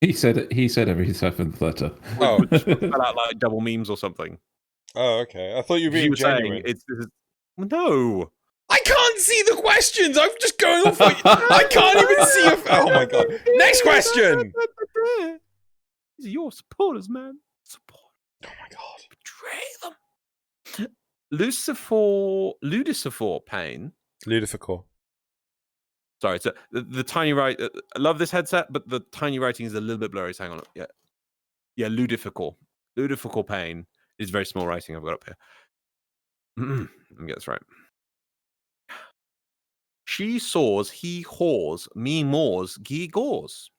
He said every 7th letter. Oh. Which spell out like double memes or something. Oh, okay. I thought you were being You were genuine. saying no. I can't see the questions. I'm just going off what I can't even see. Oh my god. Next question. These are your supporters, man. Support. Oh my god. Betray them. Lucifer Pain. Ludificor. Sorry, so the tiny right. I love this headset, but the tiny writing is a little bit blurry. So hang on. Yeah. Ludificor. Ludificor Pain is very small writing. I've got up here. Let me get this right. She saws, he whores, me moors, ge gores.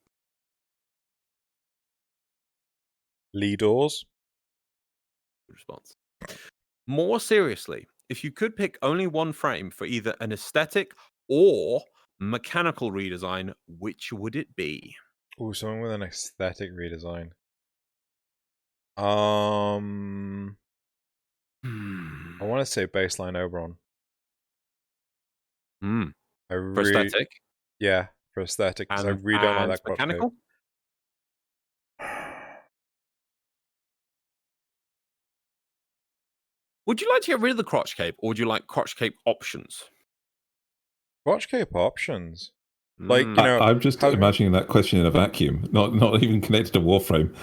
Leadors. Good response. More seriously, if you could pick only one frame for either an aesthetic or mechanical redesign, which would it be? Ooh, something with an aesthetic redesign. I want to say baseline Oberon. For aesthetic? Yeah, for aesthetic, because I really don't like that crotch mechanical? cape. Would you like to get rid of the crotch cape, or would you like crotch cape options? Crotch cape options. Like, you know, I'm just imagining that question in a vacuum, not even connected to Warframe.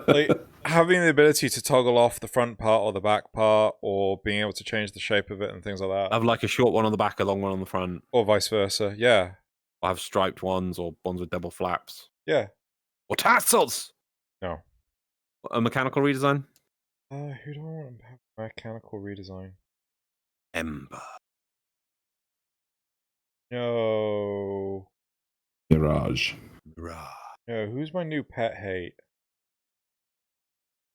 like having the ability to toggle off the front part or the back part, or being able to change the shape of it and things like that. Have like a short one on the back, a long one on the front, or vice versa. Yeah. Or have striped ones, or ones with double flaps. Yeah. Or tassels. No. A mechanical redesign. Who do I want to have mechanical redesign? Ember. No. Mirage. No, who's my new pet hate?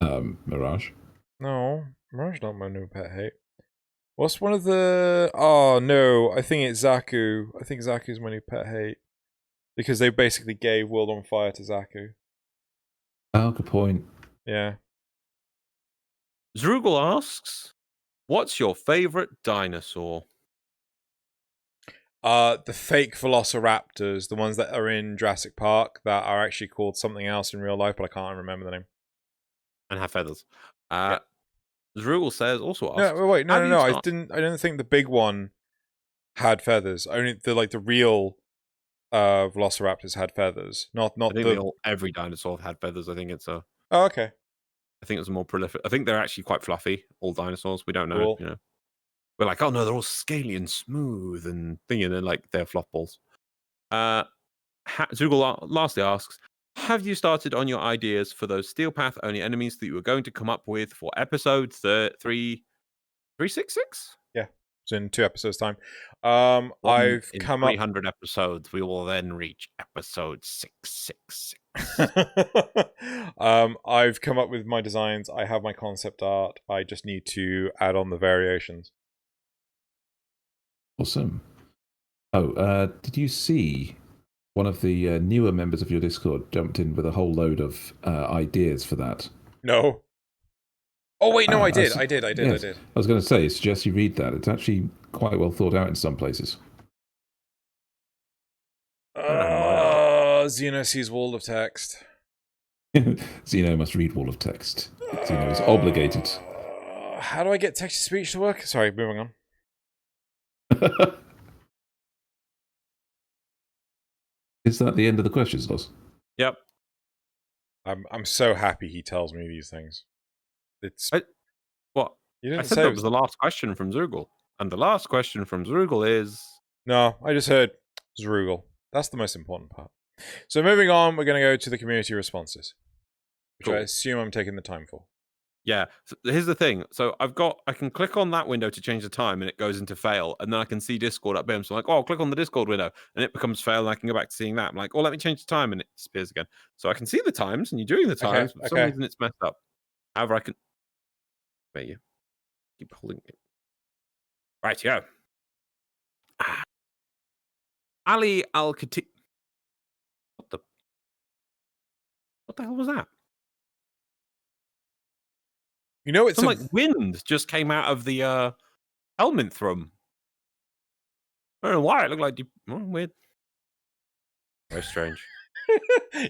Mirage. No, Mirage not my new pet hate. What's one of the... Oh, no, I think it's Zaku. I think Zaku's my new pet hate. Because they basically gave World on Fire to Zaku. Oh, good point. Yeah. Zrugel asks, what's your favorite dinosaur? The fake velociraptors, the ones that are in Jurassic Park that are actually called something else in real life, but I can't remember the name. And have feathers. Zrugel says also asks. No, wait, no. I didn't think the big one had feathers. Only the real velociraptors had feathers. Not I think every dinosaur had feathers. I think it's a. Oh, okay. I think it's more prolific. I think they're actually quite fluffy. All dinosaurs. We don't know. Cool. You know. We're like, oh no, they're all scaly and smooth and thingy. They're like they're fluff balls. Zrugel lastly asks, have you started on your ideas for those Steel Path only enemies that you were going to come up with for episode 366? Yeah, it's in 2 episodes' time. I've come up 300 episodes. We will then reach episode 666. I've come up with my designs. I have my concept art. I just need to add on the variations. Awesome. Oh, did you see one of the newer members of your Discord jumped in with a whole load of ideas for that? No. Oh wait, no, I did. Yes. I did. I was going to say, suggest you read that. It's actually quite well thought out in some places. Xeno sees wall of text. Xeno must read wall of text. Xeno is obligated. How do I get text-to-speech to work? Sorry, moving on. Is that the end of the questions, Loz? Yep. I'm so happy he tells me these things. It's what? You didn't I said say that was the last question from Zrugel. And the last question from Zrugel is... No, I just heard Zrugel. That's the most important part. So moving on, we're going to go to the community responses, which I assume I'm taking the time for. Yeah. So here's the thing. So I can click on that window to change the time and it goes into fail. And then I can see Discord up here. So I'm like, oh, I'll click on the Discord window and it becomes fail. And I can go back to seeing that. I'm like, oh, let me change the time. And it disappears again. So I can see the times and you're doing the times. But for some reason it's messed up. However, I can... There you keep holding it. Right, go. Ali Al-Khatib. What the hell was that? You know, it's some like wind just came out of the helmet room. I don't know why. It looked like weird. Very strange.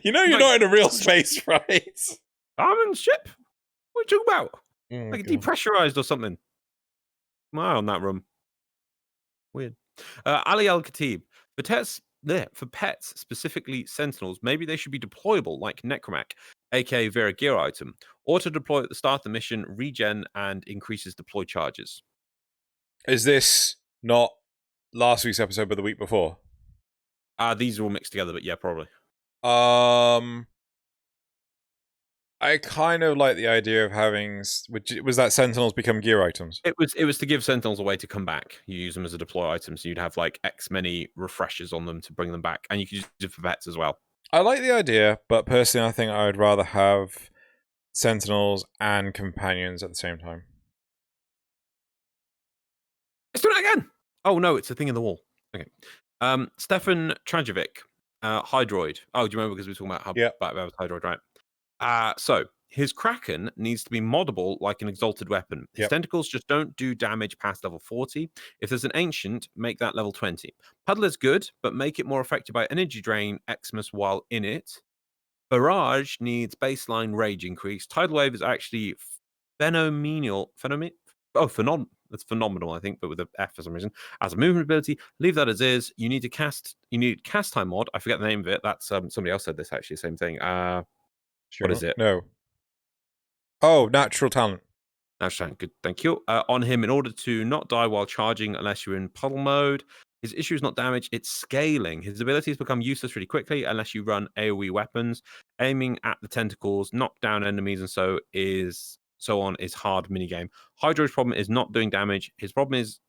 You know you're not in a real space, right? I'm in the ship. What are you talking about? Oh, Like God. depressurized or something. My eye on that room. Weird. Ali Al-Khatib. For pets, specifically Sentinels, maybe they should be deployable like Necromac, aka Vera gear item. Auto-deploy at the start of the mission, regen, and increases deploy charges. Is this not last week's episode, but the week before? These are all mixed together, but yeah, probably. I kind of like the idea of having, which was that Sentinels become gear items. It was to give Sentinels a way to come back. You use them as a deploy item, so you'd have like X many refreshers on them to bring them back, and you could use it for pets as well. I like the idea, but personally, I think I would rather have Sentinels and companions at the same time. Let's do it again. Oh no, it's a thing in the wall. Okay. Stefan Trajovic, Hydroid. Oh, do you remember because we were talking about Hydroid, right? So his Kraken needs to be moddable like an exalted weapon. His tentacles just don't do damage past level 40. If there's an ancient, make that level 20. Puddle is good, but make it more effective by energy drain, Xmas while in it. Barrage needs baseline rage increase. Tidal Wave is actually phenomenal. That's phenomenal, I think, but with an F for some reason. As a movement ability, leave that as is. You need cast time mod. I forget the name of it. That's somebody else said this actually, same thing. What is it? No. Oh, natural talent. Natural talent. Good. Thank you. On him, in order to not die while charging unless you're in puddle mode. His issue is not damage, it's scaling. His abilities become useless really quickly unless you run AoE weapons. Aiming at the tentacles, knock down enemies, and so on is hard minigame. Hydro's problem is not doing damage. His problem is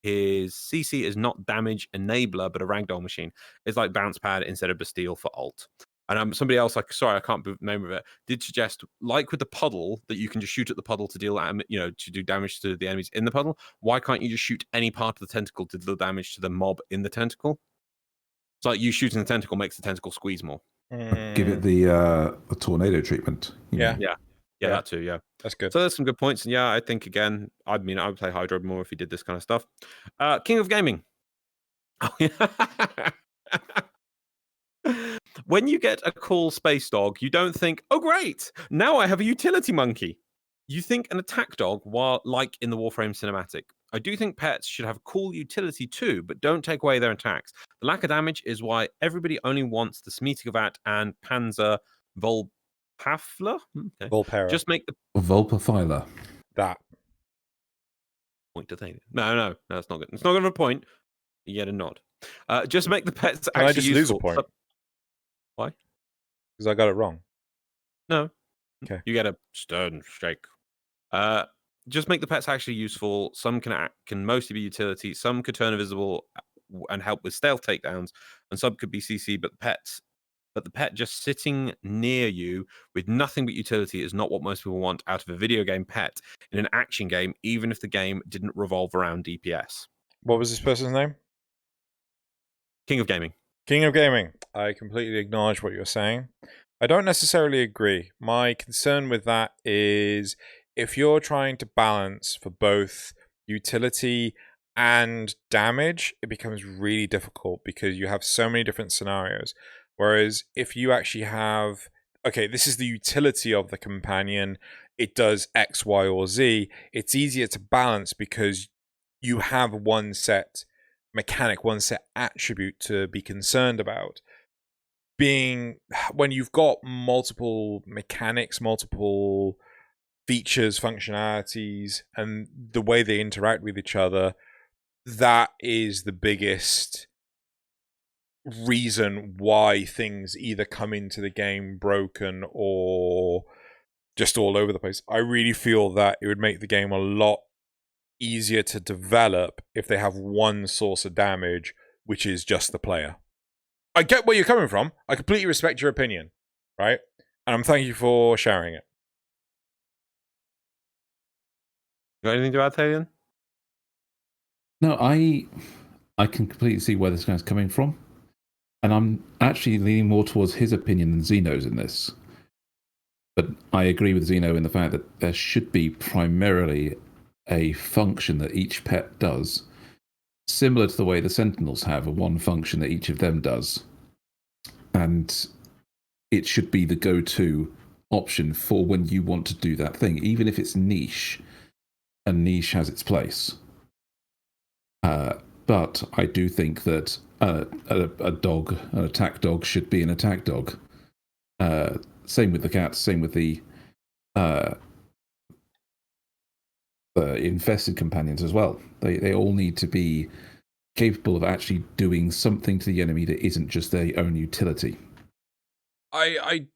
his CC is not damage enabler, but a ragdoll machine. It's like bounce pad instead of Bastille for ult. And somebody else, like, sorry, I can't remember the name of it, did suggest, like with the puddle, that you can just shoot at the puddle to deal, to do damage to the enemies in the puddle. Why can't you just shoot any part of the tentacle to deal damage to the mob in the tentacle? It's like you shooting the tentacle makes the tentacle squeeze more. Give it the tornado treatment. Yeah, that too. Yeah, that's good. So there's some good points, and yeah, I think again, I would play Hydro more if he did this kind of stuff. King of Gaming. Oh yeah. When you get a cool space dog, you don't think, oh, great, now I have a utility monkey. You think an attack dog, like in the Warframe cinematic. I do think pets should have cool utility too, but don't take away their attacks. The lack of damage is why everybody only wants the Smeetigavat and Panzer Volpafler. Okay. Volpera. Just make the Volpaphyla. That. Point to Thaylien. No, it's not good. It's not going to a point. You get a nod. Just make the pets Can actually I just useful. lose a point? Why? Because I got it wrong. No. Okay. You get a stern shake. Just make the pets actually useful. Some can mostly be utility. Some could turn invisible and help with stealth takedowns, and some could be CC. But the pet just sitting near you with nothing but utility is not what most people want out of a video game pet in an action game, even if the game didn't revolve around DPS. What was this person's name? King of Gaming. King of Gaming. I completely acknowledge what you're saying. I don't necessarily agree. My concern with that is if you're trying to balance for both utility and damage, it becomes really difficult because you have so many different scenarios. Whereas if you actually have, okay, this is the utility of the companion, it does X, Y, or Z, it's easier to balance because you have one set mechanic, one set attribute to be concerned about. When you've got multiple mechanics, multiple features, functionalities, and the way they interact with each other, that is the biggest reason why things either come into the game broken or just all over the place. I really feel that it would make the game a lot easier to develop if they have one source of damage, which is just the player. I get where you're coming from. I completely respect your opinion, right? And I'm thank you for sharing it. You got anything to add, Thaylien? No, I can completely see where this guy's coming from. And I'm actually leaning more towards his opinion than Xeno's in this. But I agree with Xeno in the fact that there should be primarily a function that each pet does, similar to the way the Sentinels have a one function that each of them does. and it should be the go-to option for when you want to do that thing, even if it's niche. A niche has its place. But I do think that a dog, an attack dog, should be an attack dog. Same with the cats. Same with the infested companions as well. They all need to be capable of actually doing something to the enemy that isn't just their own utility. I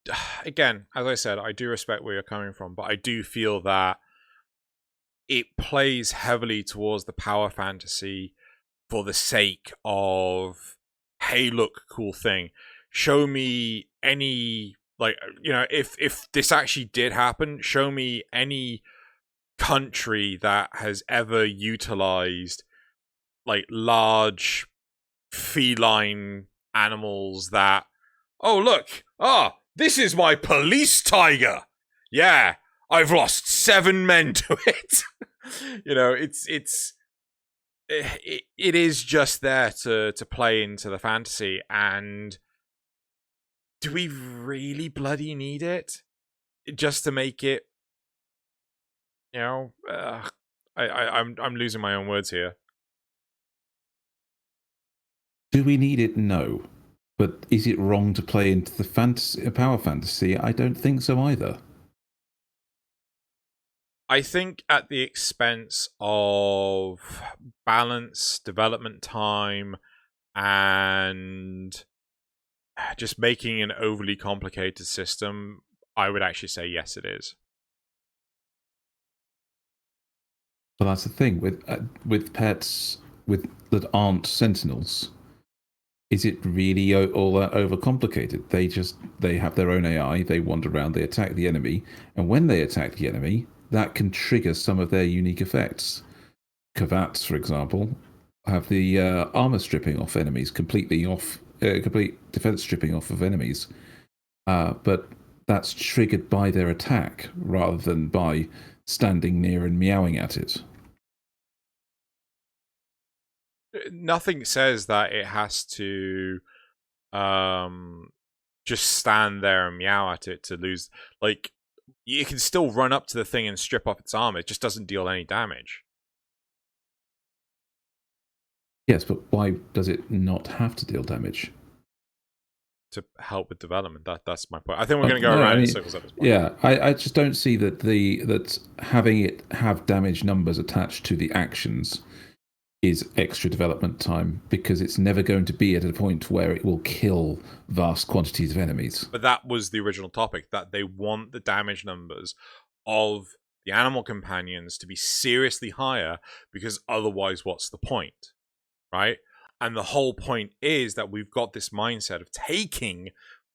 again, as I said, I do respect where you're coming from, but I do feel that it plays heavily towards the power fantasy for the sake of, hey, look, cool thing. Show me any, like, you know, if this actually did happen, show me any country that has ever utilized like large feline animals that, oh, look, this is my police tiger. Yeah, I've lost 7 men to it. You know, it is just there to play into the fantasy. And do we really bloody need it just to make it? You know, I'm losing my own words here. Do we need it? No. But is it wrong to play into the fantasy, power fantasy? I don't think so either. I think at the expense of balance, development time, and just making an overly complicated system, I would actually say yes, it is. But that's the thing with pets that aren't sentinels. Is it really all that overcomplicated? They have their own AI. They wander around. They attack the enemy, and when they attack the enemy, that can trigger some of their unique effects. Kavats, for example, have the armor stripping off enemies, complete defense stripping off of enemies. But that's triggered by their attack rather than by standing near and meowing at it. Nothing says that it has to just stand there and meow at it to lose. Like, you can still run up to the thing and strip off its armor. It just doesn't deal any damage. Yes, but why does it not have to deal damage? To help with development. That's my point. I think we're going to go around in circles at this point. Yeah, I just don't see that having it have damage numbers attached to the actions is extra development time, because it's never going to be at a point where it will kill vast quantities of enemies. But that was the original topic, that they want the damage numbers of the animal companions to be seriously higher, because otherwise what's the point, right? And the whole point is that we've got this mindset of taking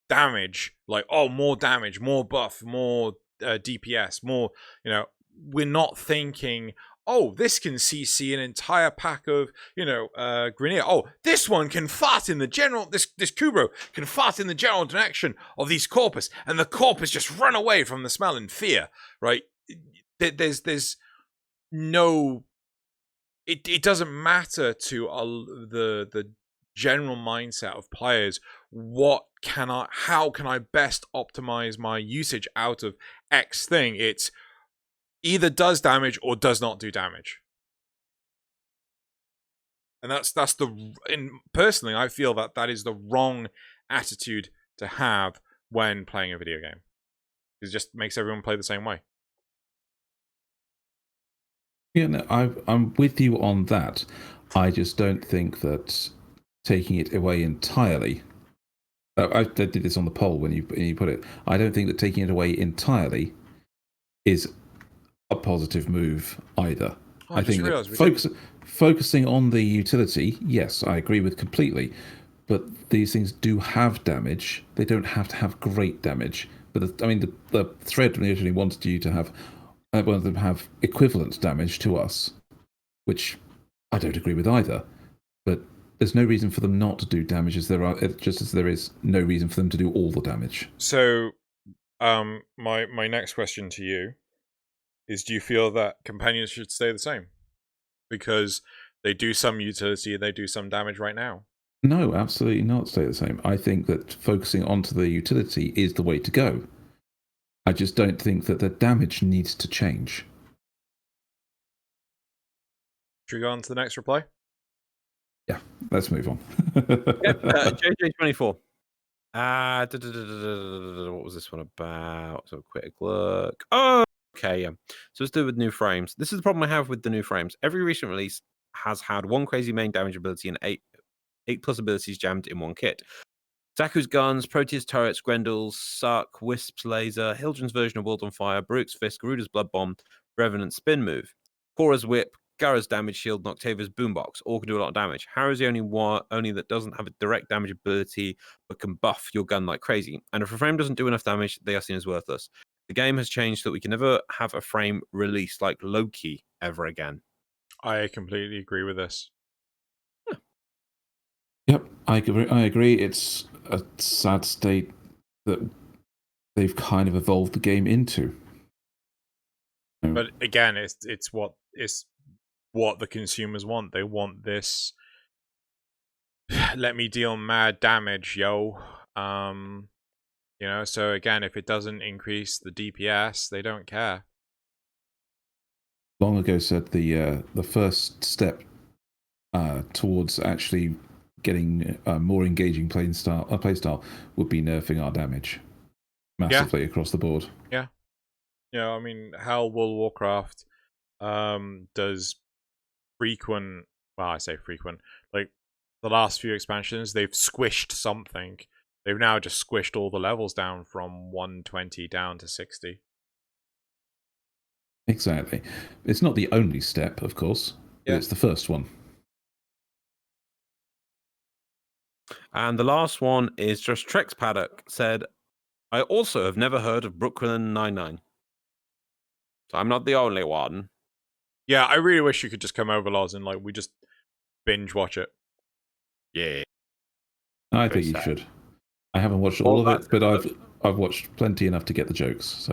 damage, like, oh, more damage, more buff, more DPS, more, you know, we're not thinking, oh, this can CC an entire pack of, Grenier. Oh, this one can fart in the general, this Kubro can fart in the general direction of these corpus, and the corpus just run away from the smell in fear, right? There's no, it doesn't matter to the general mindset of players, how can I best optimize my usage out of X thing? It's either does damage or does not do damage. And personally, I feel that is the wrong attitude to have when playing a video game. It just makes everyone play the same way. Yeah, no, I'm with you on that. I just don't think that taking it away entirely. I did this on the poll when you put it. I don't think that taking it away entirely is a positive move either. I think that focusing on the utility, yes, I agree with completely. But these things do have damage. They don't have to have great damage. But the thread originally wanted you to have, wanted them to have equivalent damage to us, which I don't agree with either. But there's no reason for them not to do damage, just as there is no reason for them to do all the damage. So, my next question to you is, do you feel that companions should stay the same? Because they do some utility, they do some damage right now. No, absolutely not stay the same. I think that focusing onto the utility is the way to go. I just don't think that the damage needs to change. Should we go on to the next reply? Yeah, let's move on. JJ24. What was this one about? So quick look. Oh, okay, yeah. So let's do it with new frames. This is the problem I have with the new frames. Every recent release has had one crazy main damage ability and eight plus abilities jammed in one kit. Zaku's guns, Proteus turrets, Grendel's suck, Wisp's laser, Hildren's version of World on Fire, Baruch's fist, Garuda's blood bomb, Revenant's spin move, Korra's whip, Gara's damage shield, and Octavia's boombox. All can do a lot of damage. Harrow's the only one that doesn't have a direct damage ability but can buff your gun like crazy. And if a frame doesn't do enough damage, they are seen as worthless. The game has changed so that we can never have a frame released like Loki ever again. I completely agree with this. Yep, I agree. It's a sad state that they've kind of evolved the game into. But again, it's what the consumers want. They want this. Let me deal mad damage, yo. So again, if it doesn't increase the DPS, they don't care. Long ago said the first step towards actually getting a more engaging playstyle would be nerfing our damage massively across the board. Yeah. I mean, how World of Warcraft does frequent, well, I say frequent, like the last few expansions, they've squished something. They've now just squished all the levels down from 120 down to 60. Exactly. It's not the only step, of course, but it's the first one. And the last one is just Trex Paddock said, I also have never heard of Brooklyn Nine-Nine. So I'm not the only one. Yeah, I really wish you could just come over, Loz, and like we just binge watch it. Yeah. I think you should. I haven't watched all of it, but I've watched plenty enough to get the jokes.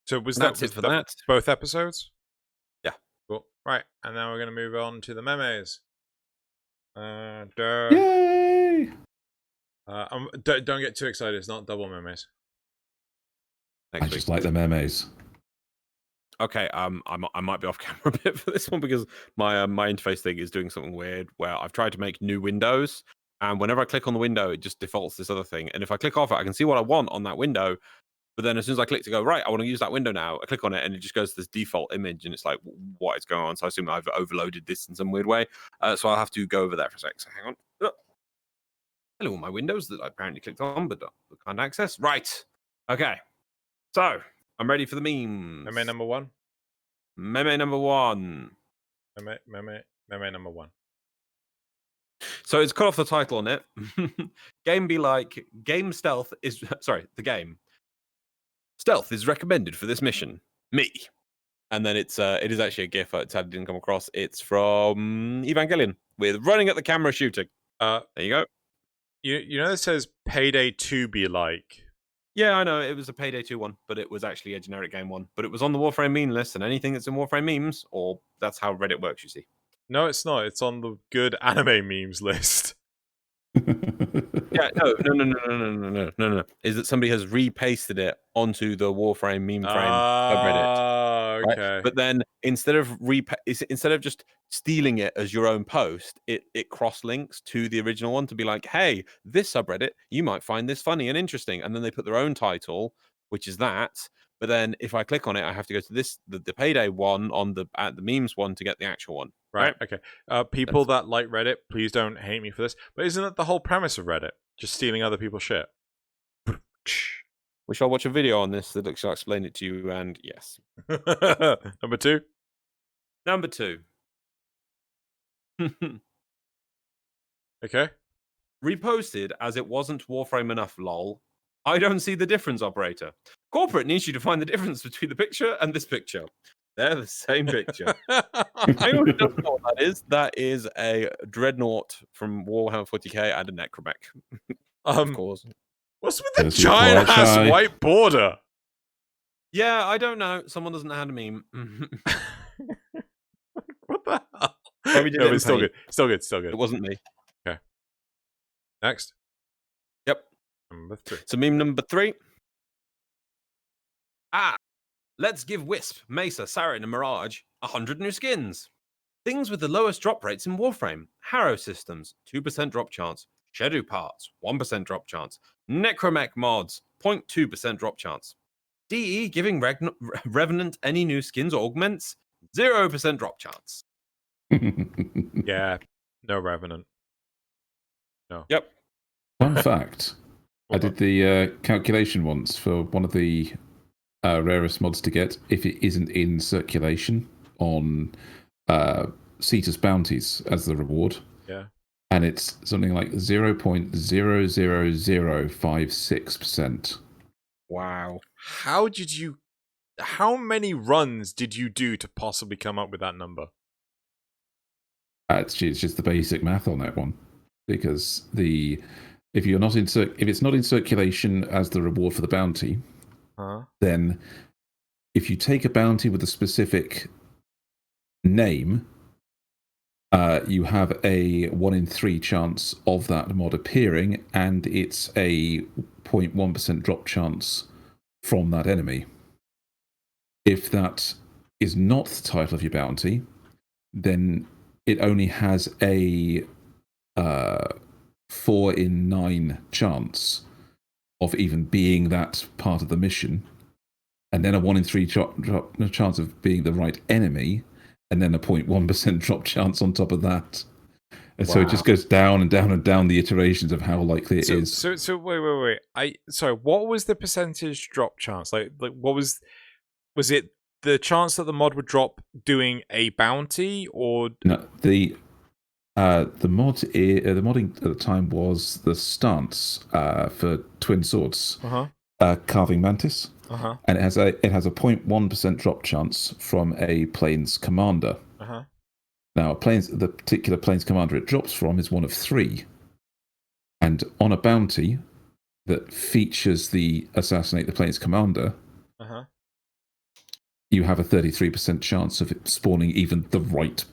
So was that's it for that? Both episodes? Yeah. Cool. Right, and then we're going to move on to the memes. Yay! Don't get too excited. It's not double memes. I just like the memes. Okay, I might be off camera a bit for this one because my interface thing is doing something weird where I've tried to make new windows, and whenever I click on the window, it just defaults this other thing. And if I click off it, I can see what I want on that window. But then as soon as I click to go, right, I want to use that window now, I click on it and it just goes to this default image and it's like, what is going on? So I assume I've overloaded this in some weird way. So I'll have to go over there for a sec. So hang on. Hello, my windows that I apparently clicked on but can't access. Right. Okay. So I'm ready for the memes. Meme number one. Meme number one. Meme number one. So it's cut off the title on it. Game be like, game stealth is, sorry, the game. Stealth is recommended for this mission. Me. And then it is actually a GIF I didn't come across. It's from Evangelion with running at the camera shooting. There you go. You know it says Payday 2 be like. Yeah, I know. It was a Payday 2 one, but it was actually a generic game one. But it was on the Warframe meme list, and anything that's in Warframe memes, or that's how Reddit works, you see. No, it's not. It's on the good anime memes list. Yeah, no. Is that somebody has repasted it onto the Warframe meme frame subreddit? Okay. Right? But then instead of just stealing it as your own post, it cross links to the original one to be like, hey, this subreddit, you might find this funny and interesting, and then they put their own title, which is that. But then if I click on it, I have to go to the Payday one on the memes one to get the actual one. Right. Okay. People that like Reddit, please don't hate me for this. But isn't it the whole premise of Reddit? Just stealing other people's shit. We shall watch a video on this that shall explain it to you. And yes. Number two. Okay. Reposted as it wasn't Warframe enough, lol. I don't see the difference, operator. Corporate needs you to find the difference between the picture and this picture. They're the same picture. Anyone who doesn't know what that is? That is a Dreadnought from Warhammer 40k and a Necromech. Of course. What's with the giant ass white border? Yeah, I don't know. Someone doesn't know how to meme. What the hell? Well, we did No, it but in it's still paint. good. Still good. Still It good. wasn't me. Next. Yep. Number 3. So meme number 3. Let's give Wisp, Mesa, Sarin, and Mirage 100 new skins. Things with the lowest drop rates in Warframe. Harrow systems, 2% drop chance. Shedu parts, 1% drop chance. Necromech mods, 0.2% drop chance. DE giving Revenant any new skins or augments, 0% drop chance. Yeah. No Revenant. Yep. Fun fact: I did the calculation once for one of the rarest mods to get if it isn't in circulation on Cetus bounties as the reward. Yeah. And it's something like 0.00056%. Wow. How many runs did you do to possibly come up with that number? It's just the basic math on that one, because if it's not in circulation as the reward for the bounty, then if you take a bounty with a specific name, you have a 1 in 3 chance of that mod appearing, and it's a 0.1% drop chance from that enemy. If that is not the title of your bounty, then it only has a 4 in 9 chance of even being that part of the mission, and then a 1 in 3 chance of being the right enemy, and then a 0.1% drop chance on top of that. And so it just goes down and down and down the iterations of how likely it is. So wait. Sorry, what was the percentage drop chance? Like what was it the chance that the mod would drop doing a bounty, or no, the modding at the time was the stance for Twin Swords, Carving Mantis, and it has a 0.1% drop chance from a Plains Commander. Now, the particular Plains Commander it drops from is one of 3, and on a bounty that features the Assassinate the Plains Commander, you have a 33% chance of it spawning even the right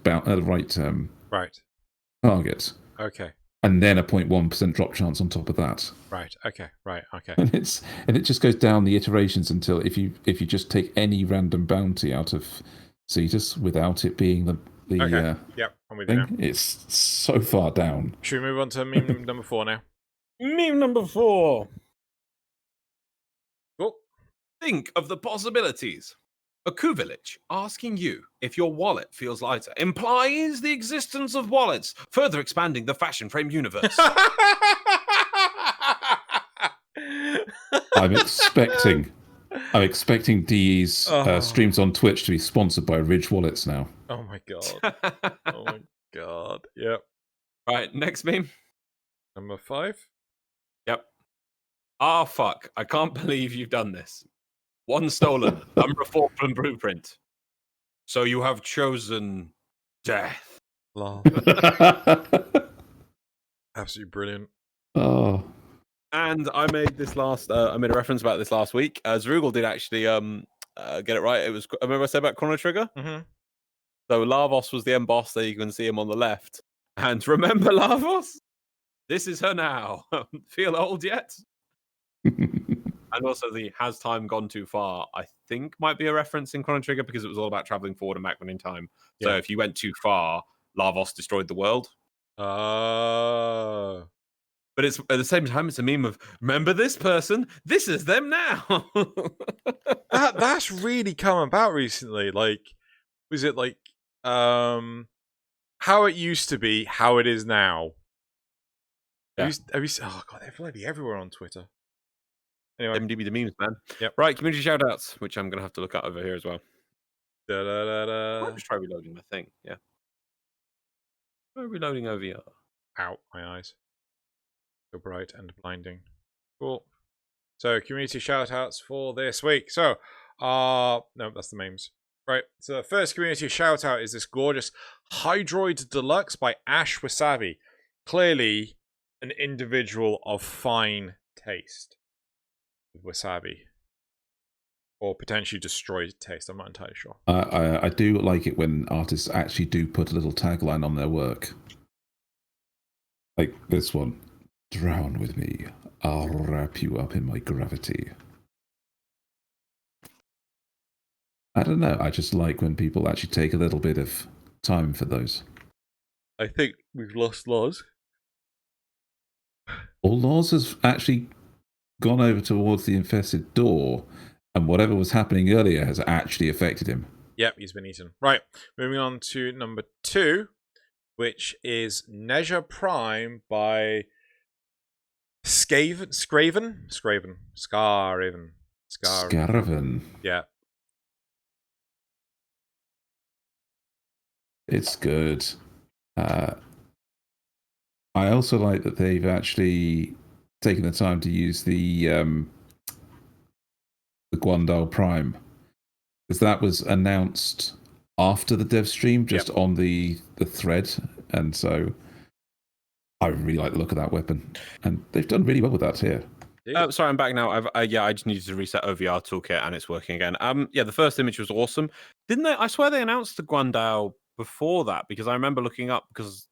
target. Okay. And then a 0.1% drop chance on top of that. Right. Okay. And it just goes down the iterations until if you just take any random bounty out of Cetus without it being the okay. Yep, I'm with you now. It's so far down. Should we move on to meme number 4 now? Meme number 4. Cool. Think of the possibilities. A Ku village asking you if your wallet feels lighter implies the existence of wallets, further expanding the fashion frame universe. I'm expecting DE's streams on Twitch to be sponsored by Ridge Wallets now. Oh my god. Oh my god. Yep. Right, next meme. Number 5. Yep. Fuck. I can't believe you've done this. 1 stolen, number 4 from Blueprint. So you have chosen death. Lol. Absolutely brilliant. Oh. And I made this I made a reference about this last week. Zrugal did actually get it right. It was, remember I said about Chrono Trigger? So Lavos was the end boss. There you can see him on the left. And remember Lavos? This is her now. Feel old yet? And also the has time gone too far, I think might be a reference in Chrono Trigger because it was all about traveling forward and backward in time. So if you went too far, Lavos destroyed the world. But it's at the same time, it's a meme of, remember this person? This is them now. That's really come about recently. Like, was it like how it used to be, how it is now? Yeah. Have you, oh god, they're bloody everywhere on Twitter. Anyway. MDB the memes, man. Yep. Right, community shoutouts, which I'm going to have to look at over here as well. I'll just try reloading my thing, yeah. Try reloading over here. Ow, my eyes. So bright and blinding. Cool. So, community shoutouts for this week. So, no, that's the memes. Right, so the first community shoutout is this gorgeous Hydroid Deluxe by Ash Wasabi. Clearly, an individual of fine taste. Wasabi. or potentially destroy taste. I'm not entirely sure. I do like it when artists actually do put a little tagline on their work. Like this one. Drown with me. I'll wrap you up in my gravity. I don't know. I just like when people actually take a little bit of time for those. I think we've lost Loz. Or Loz has actually gone over towards the infested door, and whatever was happening earlier has actually affected him. Yep, he's been eaten. Right, moving on to number 2, which is Nezha Prime by Scarven. Yeah. It's good. I also like that they've actually taken the time to use the Guandao Prime, because that was announced after the dev stream, just on the thread, and so I really like the look of that weapon, and they've done really well with that here. Sorry, I'm back now. I just needed to reset OVR toolkit and it's working again. The first image was awesome. Didn't they? I swear they announced the Guandao before that, because I remember looking up, because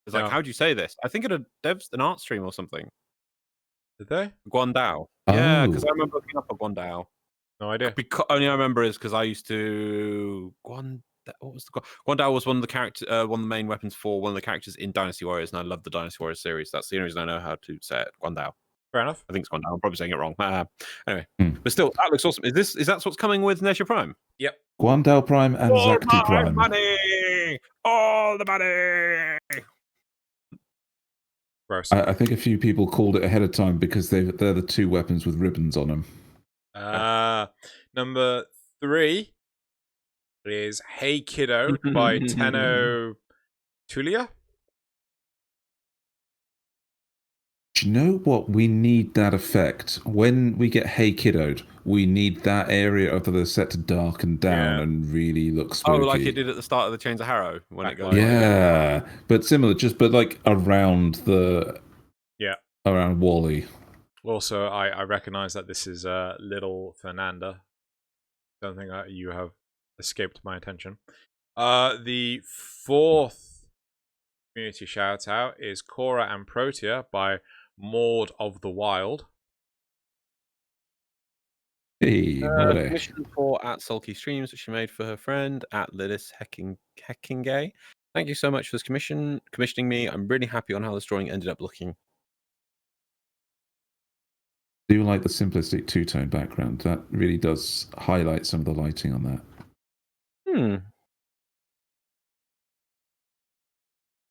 it's like, how do you say this? I think it had devs an art stream or something. Did they? Guandao. Yeah, because I remember looking up a Guandao. No idea. Only I remember is because I used to what was the Guandao was one of the main weapons for one of the characters in Dynasty Warriors, and I love the Dynasty Warriors series. That's the only reason I know how to say it. Guandao. Fair enough. I think it's Guandao. I'm probably saying it wrong. Anyway, but still, that looks awesome. Is that's what's coming with Nezha Prime? Yep. Guandao Prime and All Zakti Prime. Money! All the money! Gross. I think a few people called it ahead of time because they're the 2 weapons with ribbons on them. Number 3 is Hey Kiddo by Tenno Clock. Do you know what? We need that effect. When we get Hey Kiddoed, we need that area of the set to darken down and really look spooky. Oh, like it did at the start of the Chains of Harrow when it goes. Yeah, but similar, but like around around Wally. Also, I recognize that this is Little Fernanda. Don't think you have escaped my attention. The 4th community shout out is Cora and Protea by Maud of the Wild. Hey, commission for at Sulky Streams, which she made for her friend at Lilith Heckingay. Thank you so much for this commissioning me. I'm really happy on how this drawing ended up looking. I do like the simplistic 2-tone background. That really does highlight some of the lighting on that.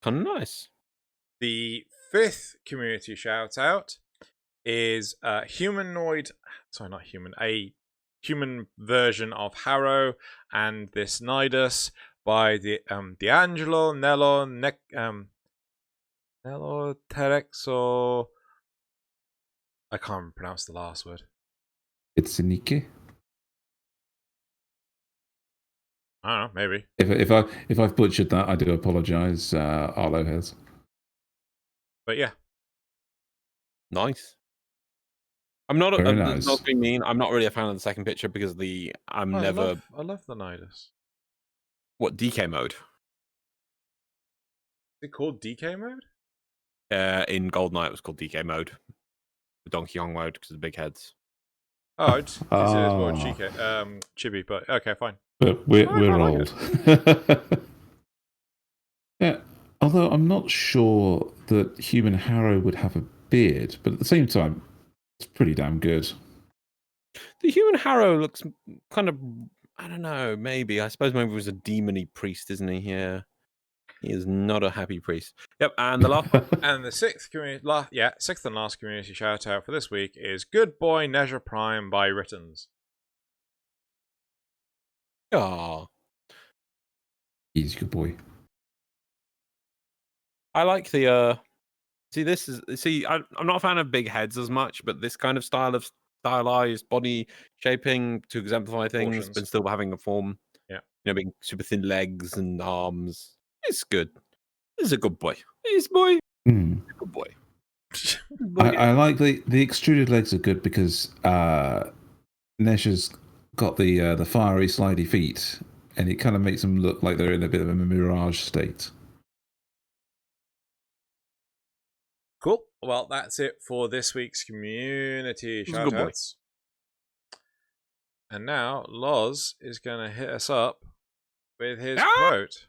Kind of nice. The 5th community shout out is a human version of Harrow and this Nidus by the D'Angelo Nello Terexo. I can't pronounce the last word. It's Nike. I don't know, maybe. If I've butchered that, I do apologise. Arlo has. But yeah, nice. I'm not nice. Not being mean. I'm not really a fan of the second picture because I love the Nidus. What DK mode? Is it called DK mode? In Gold Knight, it was called DK mode. The Donkey Kong mode because of the big heads. Oh, it's more chibi, but okay, fine. But we're old. Yeah, although I'm not sure that Human Harrow would have a beard, but at the same time, it's pretty damn good. The Human Harrow looks kind of, I don't know, maybe. I suppose maybe he was a demony priest, isn't he? Yeah. He is not a happy priest. Yep, and the last one. And the 6th sixth and last community shout out for this week is Good Boy Nezha Prime by Rittens. Oh. He's a good boy. I like the I'm not a fan of big heads as much, but this kind of style of stylized body shaping to exemplify things, but still having a form. Yeah. Being super thin legs and arms. It's good. He's a good boy. He's a boy. Mm. A good boy. I like the extruded legs are good because Nezha's got the fiery, slidey feet, and it kind of makes them look like they're in a bit of a mirage state. Cool. Well, that's it for this week's community He's a good boy. shoutouts. And now Loz is going to hit us up with his quote.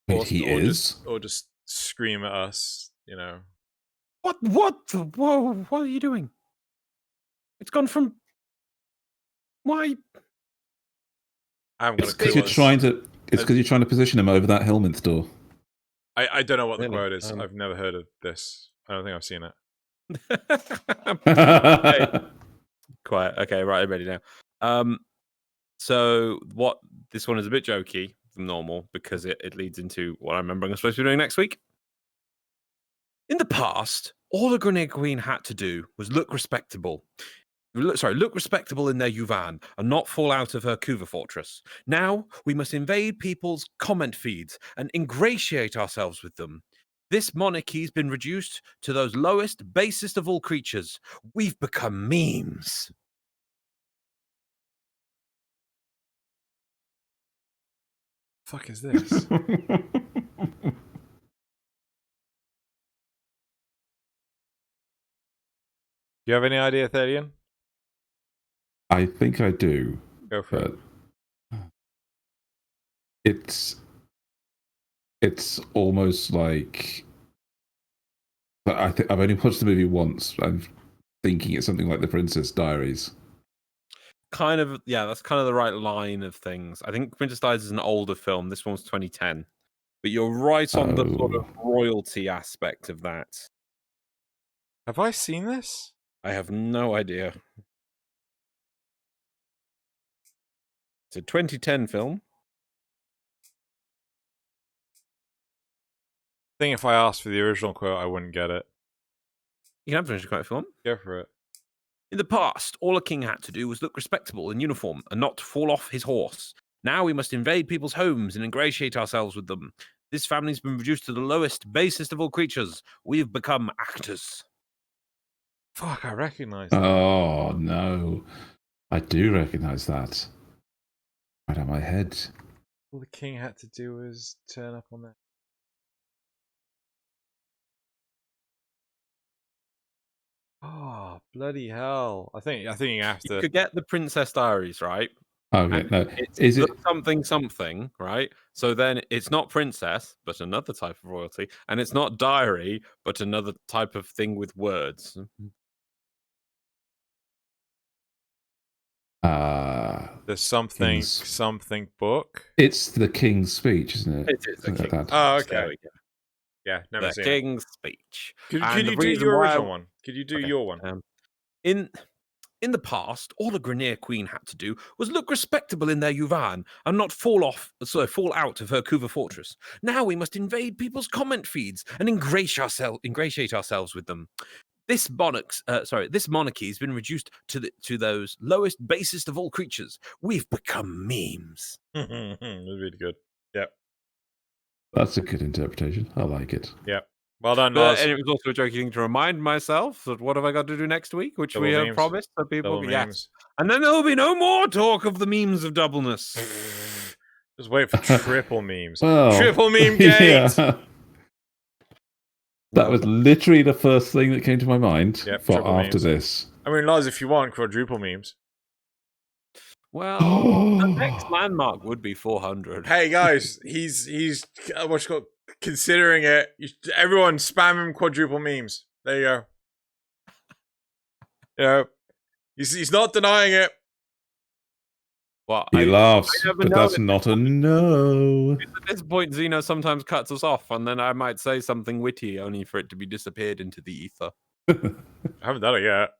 Wait, he is? Or just scream at us, you know. What? Whoa, what are you doing? It's gone from... Why? I'm going It's because you're trying to position him over that helmet door. I don't know what the Really? quote is. I've never heard of this. I don't think I've seen it. Okay. Quiet. Okay, right, I'm ready now. So what this one is a bit jokey from normal because it leads into what I remember I'm supposed to be doing next week. In the past, all the Grenade Queen had to do was look respectable in their Yuvan and not fall out of her Kuva fortress. Now we must invade people's comment feeds and ingratiate ourselves with them. This monarchy's been reduced to those lowest, basest of all creatures. We've become memes. Fuck is this? Do you have any idea, Thaylien? I think I do. Go for it. It's almost like I've only watched the movie once. I'm thinking it's something like The Princess Diaries. Kind of, yeah, that's kind of the right line of things. I think Princess Diaries is an older film. This one's 2010. But you're right on the sort of royalty aspect of that. Have I seen this? I have no idea. It's a 2010 film. I think if I asked for the original quote, I wouldn't get it. You can have finish quite film. Go for it. In the past, all a king had to do was look respectable in uniform and not fall off his horse. Now we must invade people's homes and ingratiate ourselves with them. This family's been reduced to the lowest, basest of all creatures. We've become actors. Fuck, I recognise that. Oh no, I do recognise that. Right on my head. All the king had to do was turn up on that. Oh, bloody hell. I think you have to... You could get the Princess Diaries, right? Okay, And no. It's Is it something, right? So then it's not princess, but another type of royalty. And it's not diary, but another type of thing with words. The something book? It's the King's Speech, isn't it? It is the Something like King's that. Oh, Speech. There okay. we go. Yeah, never The seen King's Speech. it. And Could the you do reason your why original one? Could you do Okay, your one? In the past, all the Grenade Queen had to do was look respectable in their Yuvan and not fall out of her Kuva fortress. Now we must invade people's comment feeds and ingratiate ourselves with them. This monarchy's been reduced to those lowest, basest of all creatures. We've become memes. That's really good. Yep. That's a good interpretation. I like it. Yep. Well done, Loz. And it was also a joking thing to remind myself that what have I got to do next week, which Double we have memes. promised to people. Double Yes. memes. And then there'll be no more talk of the memes of doubleness. Just wait for triple memes. Well, Triple meme gate! yeah. That was literally the first thing that came to my mind Yep, for triple after memes. this. I mean, Loz, if you want quadruple memes. Well, the next landmark would be 400. Hey guys, he's what's it called? Considering it. Everyone spam him quadruple memes. There you go. You know, he's not denying it. Well, He laughs, never but know that's if- not a no. At this point, Xeno sometimes cuts us off, and then I might say something witty, only for it to be disappeared into the ether. I haven't done it yet.